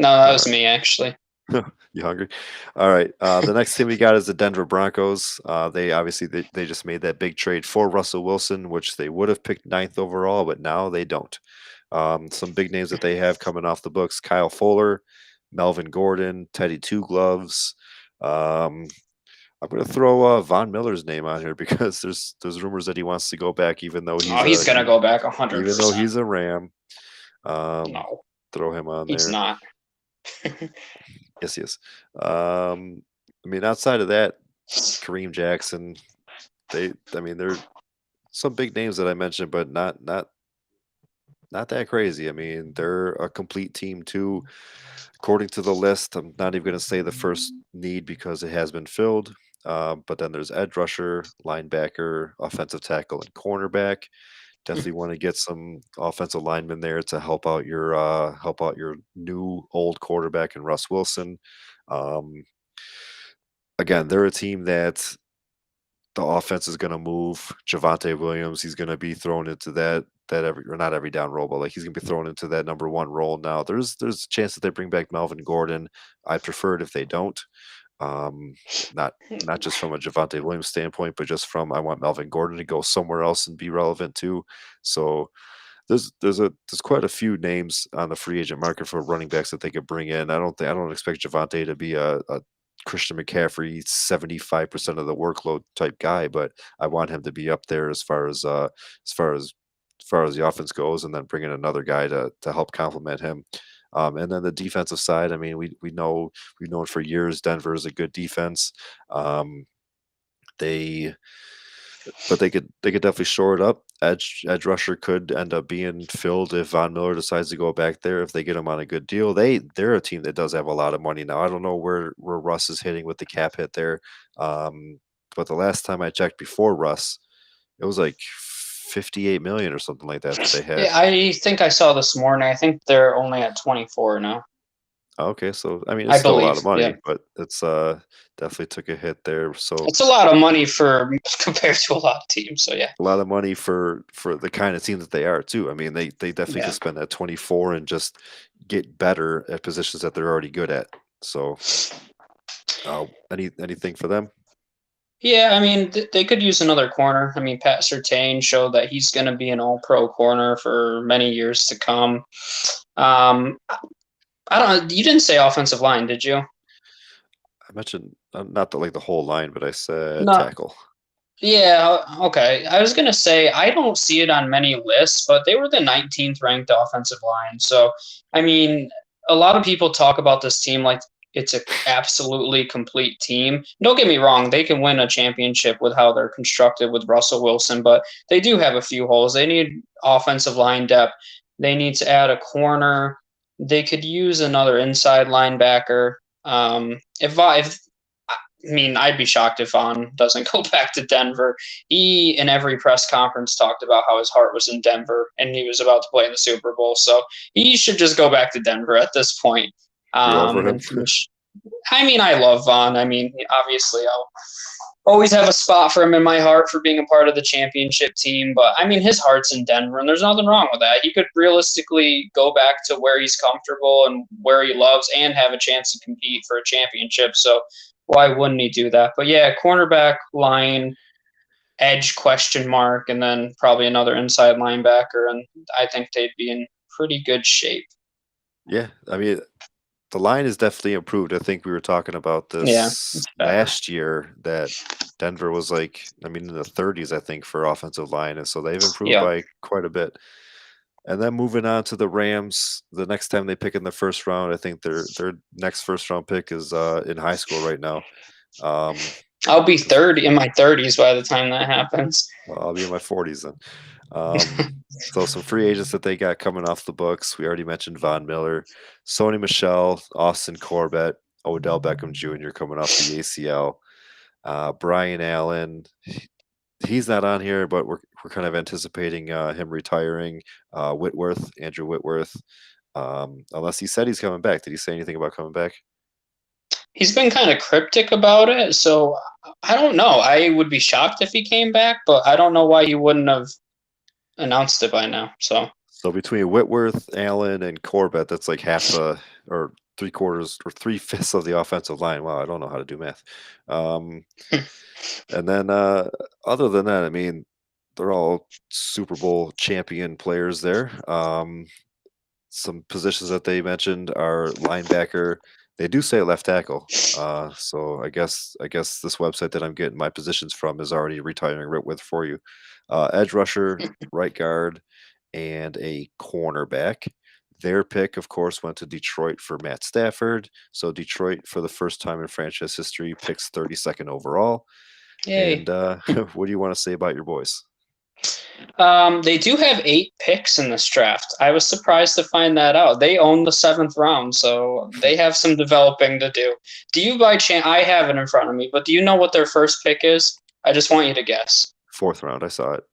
Speaker 2: No, that was me, actually.
Speaker 1: You hungry? All right. The next team we got is the Denver Broncos. They obviously they just made that big trade for Russell Wilson, which they would have picked 9th overall, but now they don't. Some big names that they have coming off the books: Kyle Fuller, Melvin Gordon, Teddy Two Gloves. I'm going to throw Von Miller's name on here because there's rumors that he wants to go back, even though
Speaker 2: He's going to go back 100%.
Speaker 1: even though he's a Ram.
Speaker 2: No,
Speaker 1: Throw him on
Speaker 2: he's
Speaker 1: there.
Speaker 2: not.
Speaker 1: Yes, yes. I mean, outside of that, Kareem Jackson. I mean, there are some big names that I mentioned, but not that crazy. I mean, they're a complete team too. According to the list, I'm not even going to say the first need because it has been filled. But then there's edge rusher, linebacker, offensive tackle, and cornerback. Definitely want to get some offensive linemen there to help out your new old quarterback and Russ Wilson. Um, Again, they're a team that the offense is going to move. Javante Williams, he's going to be thrown into that every or not every down role, but like he's going to be thrown into that number 1 role now. There's a chance that they bring back Melvin Gordon. I prefer it if they don't. Um, not just from a Javante Williams standpoint, but just from I want Melvin Gordon to go somewhere else and be relevant too. So there's quite a few names on the free agent market for running backs that they could bring in. I don't expect Javante to be a Christian McCaffrey 75% of the workload type guy, but I want him to be up there as far as the offense goes, and then bring in another guy to help complement him. And then the defensive side, I mean, we've known for years Denver is a good defense. They they could definitely shore it up. Edge rusher could end up being filled if Von Miller decides to go back there if they get him on a good deal. They're a team that does have a lot of money now. I don't know where Russ is hitting with the cap hit there. But the last time I checked before Russ, it was like $58 million or something like that they had.
Speaker 2: Yeah, I think I saw this morning. I think they're only at 24 now.
Speaker 1: Okay, so I mean, it's
Speaker 2: I
Speaker 1: still a lot
Speaker 2: believe.
Speaker 1: of
Speaker 2: Yeah,
Speaker 1: money, but it's definitely took a hit there. So
Speaker 2: it's a lot of money for compared to a lot of teams. So yeah,
Speaker 1: a lot of money for the kind of team that they are too. I mean, they definitely could
Speaker 2: yeah,
Speaker 1: spend that 24 and just get better at positions that they're already good at. So, anything for them?
Speaker 2: yeah. I mean, they could use another corner. I mean, Pat Surtain showed that he's going to be an All-Pro corner for many years to come. Um, I don't. You didn't say offensive line, did you?
Speaker 1: I mentioned not the like the whole line, but I said
Speaker 2: No.
Speaker 1: tackle.
Speaker 2: Yeah, okay. I was gonna say I don't see it on many lists, but they were the 19th ranked offensive line. So, I mean, a lot of people talk about this team like it's a absolutely complete team. Don't get me wrong, they can win a championship with how they're constructed with Russell Wilson, but they do have a few holes. They need offensive line depth. They need to add a corner. They could use another inside linebacker. If I mean, I'd be shocked if Vaughn doesn't go back to Denver. He, in every press conference, talked about how his heart was in Denver and he was about to play in the Super Bowl. So he should just go back to Denver at this point.
Speaker 1: You're over him.
Speaker 2: And finish. I mean, I love Vaughn. I mean, obviously, I'll always have a spot for him in my heart for being a part of the championship team. But I mean, his heart's in Denver, and there's nothing wrong with that. He could realistically go back to where he's comfortable and where he loves and have a chance to compete for a championship. So why wouldn't he do that? But yeah, cornerback, line, edge question mark, and then probably another inside linebacker. And I think they'd be in pretty good shape.
Speaker 1: Yeah, I mean, the line is definitely improved. I think we were talking about
Speaker 2: Yeah,
Speaker 1: this
Speaker 2: it's better.
Speaker 1: last year that Denver was like, I mean, in the 30s, I think, for offensive line, and so they've improved
Speaker 2: Yeah.
Speaker 1: by quite a bit. And then moving on to the Rams, the next time they pick in the first round, I think their next first round pick is in high school right now. Um,
Speaker 2: I'll be
Speaker 1: this
Speaker 2: 30 in my 30s by the time that happens.
Speaker 1: Well, I'll be in my 40s then. So some free agents that they got coming off the books. We already mentioned Von Miller, Sony Michelle, Austin Corbett, Odell Beckham Jr. coming off the ACL, Brian Allen. He's not on here, but we're kind of anticipating him retiring. Whitworth, Andrew Whitworth, unless he said he's coming back. Did he say anything about coming back?
Speaker 2: He's been kind of cryptic about it, so I don't know. I would be shocked if he came back, but I don't know why he wouldn't have announced it by now. So
Speaker 1: So between Whitworth, Allen, and Corbett, that's like half the or three quarters or three fifths of the offensive line. Wow, I don't know how to do math. Um, and then other than that, I mean, they're all Super Bowl champion players there. Some positions that they mentioned are linebacker. They do say left tackle. So I guess this website that I'm getting my positions from is already retiring Whitworth for you. Edge rusher, right guard, and a cornerback. Their pick, of course, went to Detroit for Matt Stafford. So Detroit, for the first time in franchise history, picks 32nd overall.
Speaker 2: yay.
Speaker 1: And what do you want to say about your boys?
Speaker 2: They do have 8 picks in this draft. I was surprised to find that out. They own the 7th round, so they have some developing to do. Do you by chance? I have it in front of me, but do you know what their first pick is? I just want you to guess.
Speaker 1: Fourth round, I saw it.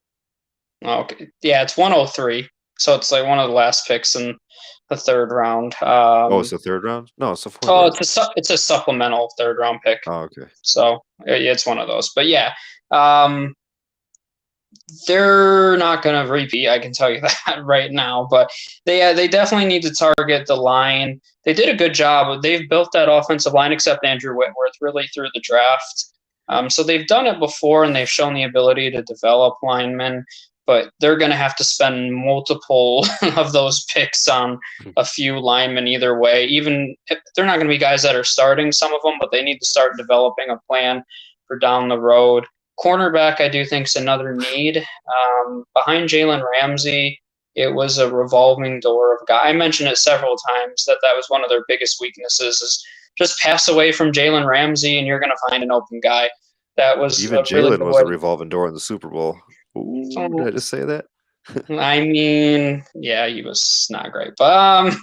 Speaker 2: Okay, yeah, it's 103. So it's like one of the last picks in the 3rd round.
Speaker 1: Oh, it's the third round? No, it's the fourth
Speaker 2: Oh,
Speaker 1: round.
Speaker 2: it's a supplemental 3rd round pick.
Speaker 1: Oh, okay.
Speaker 2: So yeah, it's one of those. But yeah, um, they're not going to repeat. I can tell you that right now. But they definitely need to target the line. They did a good job. They've built that offensive line, except Andrew Whitworth, really through the draft. So they've done it before, and they've shown the ability to develop linemen. But they're going to have to spend multiple of those picks on a few linemen either way. Even if they're not going to be guys that are starting some of them, but they need to start developing a plan for down the road. Cornerback, I do think, is another need. Behind Jalen Ramsey, it was a revolving door of guy. I mentioned it several times that was one of their biggest weaknesses is just pass away from Jalen Ramsey and you're going to find an open guy. That was
Speaker 1: Even
Speaker 2: a really
Speaker 1: Jalen
Speaker 2: good
Speaker 1: was a
Speaker 2: way.
Speaker 1: revolving door in the Super Bowl. Ooh, did I just say that?
Speaker 2: I mean, yeah, he was not great, but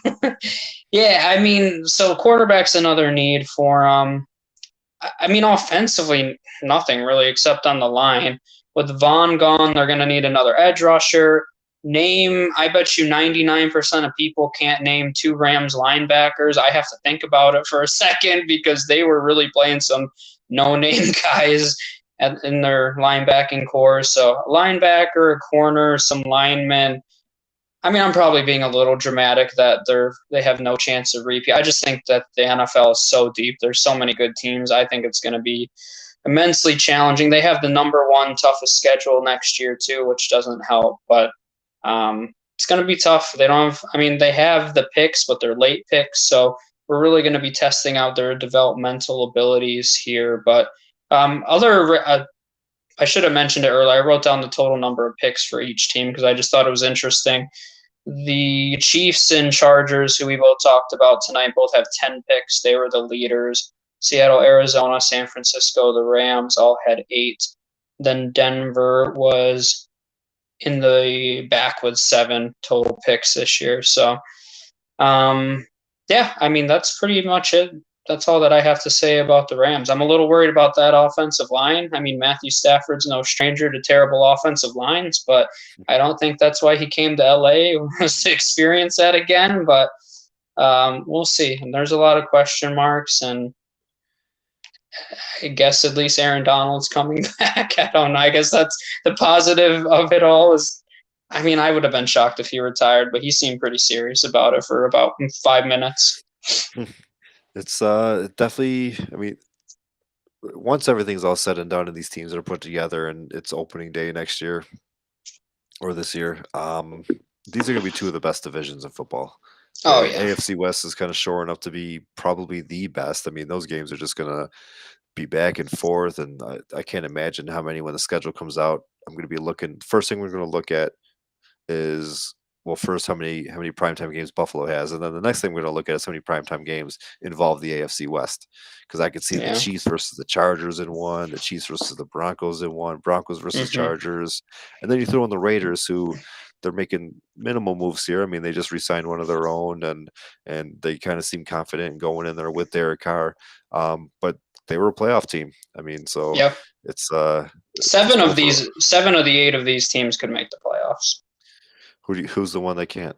Speaker 2: yeah, I mean, so quarterback's another need for I mean, offensively, nothing really except on the line. With Vaughn gone, they're going to need another edge rusher. I bet you 99% of people can't name two Rams linebackers. I have to think about it for a second because they were really playing some no-name guys in their linebacking core. So a linebacker, a corner, some linemen. I mean, I'm probably being a little dramatic that they have no chance of repeat. I just think that the NFL is so deep. There's so many good teams. I think it's going to be immensely challenging. They have the number one toughest schedule next year too, which doesn't help. But it's going to be tough. They don't have. I mean, they have the picks, but they're late picks, so we're really going to be testing out their developmental abilities here. But I should have mentioned it earlier. I wrote down the total number of picks for each team because I just thought it was interesting. The Chiefs and Chargers, who we both talked about tonight, both have 10 picks. They were the leaders. Seattle, Arizona, San Francisco, the Rams all had 8. Then Denver was in the back with 7 total picks this year. So, yeah, I mean, that's pretty much it. That's all that I have to say about the Rams. I'm a little worried about that offensive line. I mean, Matthew Stafford's no stranger to terrible offensive lines, but I don't think that's why he came to LA was to experience that again. But we'll see. And there's a lot of question marks, and I guess at least Aaron Donald's coming back. I don't know. I guess that's the positive of it all is I mean, I would have been shocked if he retired, but he seemed pretty serious about it for about 5 minutes.
Speaker 1: It's definitely. I mean, once everything's all said and done and these teams are put together and it's opening day next year or this year, these are going to be two of the best divisions in football.
Speaker 2: Oh
Speaker 1: The
Speaker 2: yeah.
Speaker 1: AFC West is kind of shoring up to be probably the best. I mean, those games are just going to be back and forth, and I can't imagine how many when the schedule comes out. I'm going to be looking. First thing we're going to look at is well, first how many primetime games Buffalo has, and then the next thing we're going to look at is how many primetime games involve the AFC West, because I could see the
Speaker 2: Yeah.
Speaker 1: Chiefs versus the Chargers in one, the Chiefs versus the Broncos in one, Broncos versus
Speaker 2: Hmm.
Speaker 1: Chargers, and then you throw in the Raiders, who they're making minimal moves here. I mean, they just re-signed one of their own, and they kind of seem confident in going in there with Derek Carr, but they were a playoff team. I mean, so
Speaker 2: Yep.
Speaker 1: it's just over.
Speaker 2: 7 of the 8 of these teams could make the playoffs.
Speaker 1: Who's the one that can't?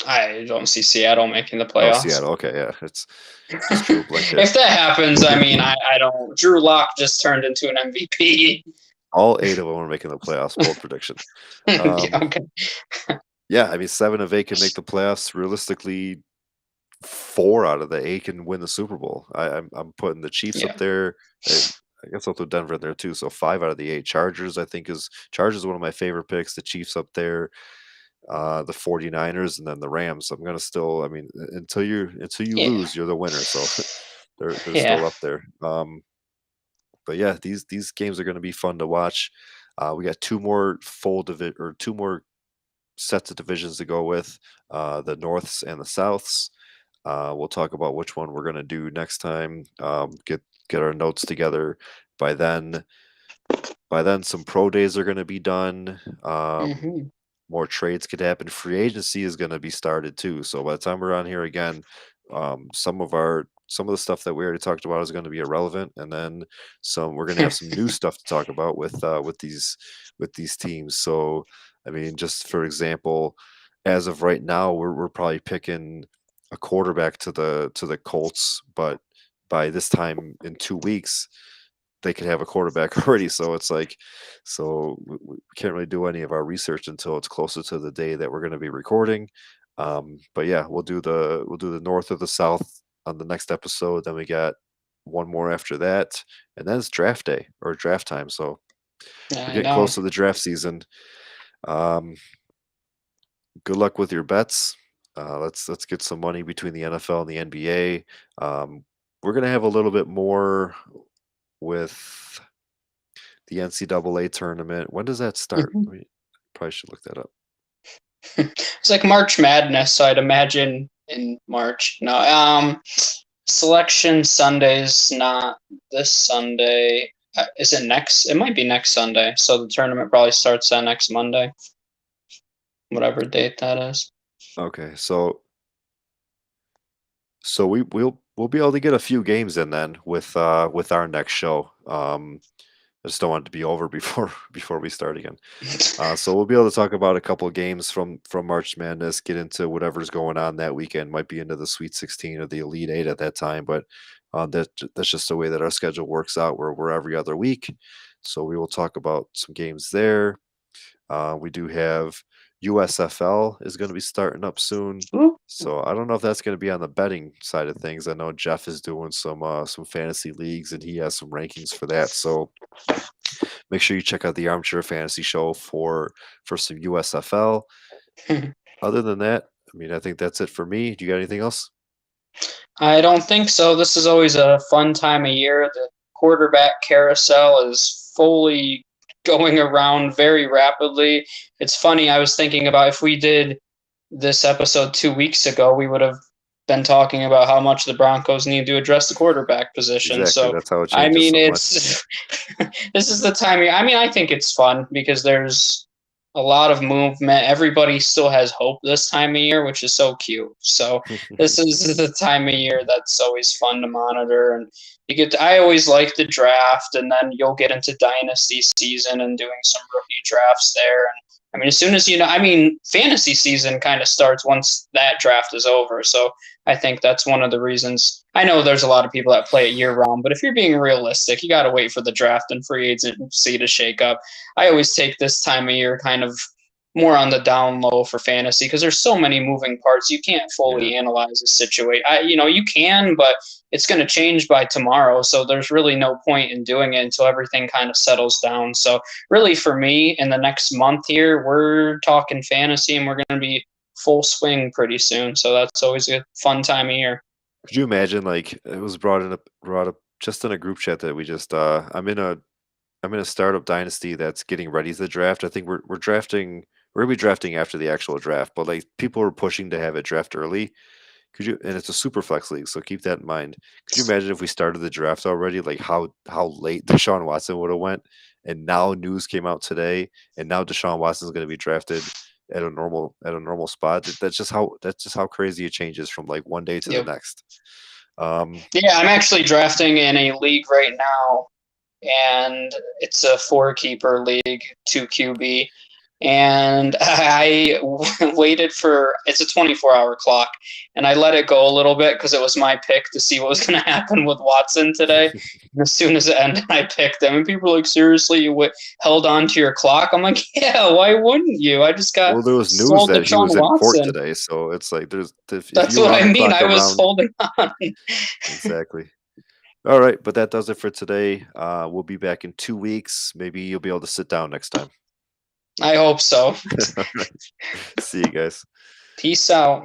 Speaker 2: I don't see Seattle making the
Speaker 1: Oh,
Speaker 2: playoffs.
Speaker 1: Seattle. Okay, yeah, it's just drew a blank there.
Speaker 2: If that happens, I mean, I don't. Drew Lock just turned into an MVP.
Speaker 1: All 8 of them are making the playoffs. Bold prediction.
Speaker 2: Yeah,
Speaker 1: Um,
Speaker 2: okay.
Speaker 1: yeah, I mean, 7 of 8 can make the playoffs. Realistically, 4 out of the 8 can win the Super Bowl. I'm putting the Chiefs up
Speaker 2: Yeah.
Speaker 1: there. I guess I'll throw Denver in there too. So 5 out of the 8. Chargers, I think, is Chargers one of my favorite picks. The Chiefs up there, the 49ers, and then the Rams. I'm gonna still. I mean, until you
Speaker 2: Yeah.
Speaker 1: lose, you're the winner. So they're
Speaker 2: Yeah.
Speaker 1: still up there. But yeah, these games are going to be fun to watch. We got 2 more sets of divisions to go with, the Norths and the Souths. We'll talk about which one we're going to do next time. Get our notes together. By then, some pro days are going to be done.
Speaker 2: Hmm.
Speaker 1: More trades could happen. Free agency is going to be started too. So by the time we're on here again, some of the stuff that we already talked about is going to be irrelevant, and then we're going to have some new stuff to talk about with these teams. So I mean, just for example, as of right now, we're probably picking a quarterback to the Colts, but by this time in 2 weeks, they could have a quarterback already. So it's like, we can't really do any of our research until it's closer to the day that we're going to be recording. But yeah, we'll do the North or the South on the next episode. Then we got one more after that, and then it's draft day or draft time. So we're
Speaker 2: I
Speaker 1: getting
Speaker 2: know.
Speaker 1: close to the draft season. Um, Good luck with your bets. Let's get some money between the NFL and the NBA. We're gonna have a little bit more with the NCAA tournament. When does that start?
Speaker 2: Mhm.
Speaker 1: Probably should look that up.
Speaker 2: It's like March Madness, so I'd imagine in March. No, Selection Sunday's not this Sunday. Is it next? It might be next Sunday. So the tournament probably starts on next Monday, whatever date that is.
Speaker 1: Okay, so we'll be able to get a few games in then with our next show. I just don't want it to be over before before we start again. So we'll be able to talk about a couple of games from March Madness, get into whatever's going on that weekend. Might be into the Sweet 16 or the Elite Eight at that time, but that's just the way that our schedule works out. Where we're every other week, so we will talk about some games there. We do have USFL is going to be starting up soon.
Speaker 2: Ooh.
Speaker 1: So I don't know if that's going to be on the betting side of things. I know Jeff is doing some fantasy leagues and he has some rankings for that. So make sure you check out the Armchair Fantasy Show for some USFL. Other than that, I mean, I think that's it for me. Do you got anything else?
Speaker 2: I don't think so. This is always a fun time of year. The quarterback carousel is fully going around very rapidly. It's funny, I was thinking about if we did this episode 2 weeks ago, we would have been talking about how much the Broncos need to address the quarterback position.
Speaker 1: Exactly.
Speaker 2: So,
Speaker 1: That's how it
Speaker 2: I
Speaker 1: changes
Speaker 2: mean,
Speaker 1: so much.
Speaker 2: it's this is the time. I mean, I think it's fun because there's a lot of movement. Everybody still has hope this time of year, which is so cute. So this is the time of year that's always fun to monitor, and I always like the draft, and then you'll get into dynasty season and doing some rookie drafts there. And I mean, as soon as I mean, fantasy season kind of starts once that draft is over. So I think that's one of the reasons. I know there's a lot of people that play it year round, but if you're being realistic, you got to wait for the draft and free agency to shake up. I always take this time of year kind of more on the down low for fantasy because there's so many moving parts. You can't
Speaker 1: Yeah.
Speaker 2: fully analyze a situation. You can, but it's going to change by tomorrow. So there's really no point in doing it until everything kind of settles down. So really for me in the next month here, we're talking fantasy and we're going to be full swing pretty soon. So that's always a fun time of year.
Speaker 1: Could you imagine like it was brought up just in a group chat that we just I'm in a startup dynasty that's getting ready to draft. I think we're drafting. We're gonna be drafting after the actual draft, but like people are pushing to have it draft early. Could you? And it's a super flex league, so keep that in mind. Could you imagine if we started the draft already? Like how late Deshaun Watson would have went, and now news came out today, and now Deshaun Watson is going to be drafted at a normal spot. That's just how crazy it changes from like one day to the
Speaker 2: Yep.
Speaker 1: next. Um,
Speaker 2: Yeah, I'm actually drafting in a league right now, and it's a four keeper league, 2 QB. And I waited for it's a 24-hour clock, and I let it go a little bit because it was my pick to see what was going to happen with Watson today. And as soon as it ended, I picked him, and people were like, "Seriously, you held on to your clock?" I'm like, "Yeah, why wouldn't you? I just got
Speaker 1: well, there was news
Speaker 2: sold
Speaker 1: that he
Speaker 2: Deshaun
Speaker 1: was in court
Speaker 2: Watson."
Speaker 1: today, so it's like if
Speaker 2: That's
Speaker 1: you were
Speaker 2: what
Speaker 1: on
Speaker 2: I
Speaker 1: the
Speaker 2: mean.
Speaker 1: clock
Speaker 2: I was
Speaker 1: around.
Speaker 2: holding on.
Speaker 1: Exactly. All right, but that does it for today. We'll be back in 2 weeks. Maybe you'll be able to sit down next time.
Speaker 2: I hope so.
Speaker 1: All right. See you guys.
Speaker 2: Peace out.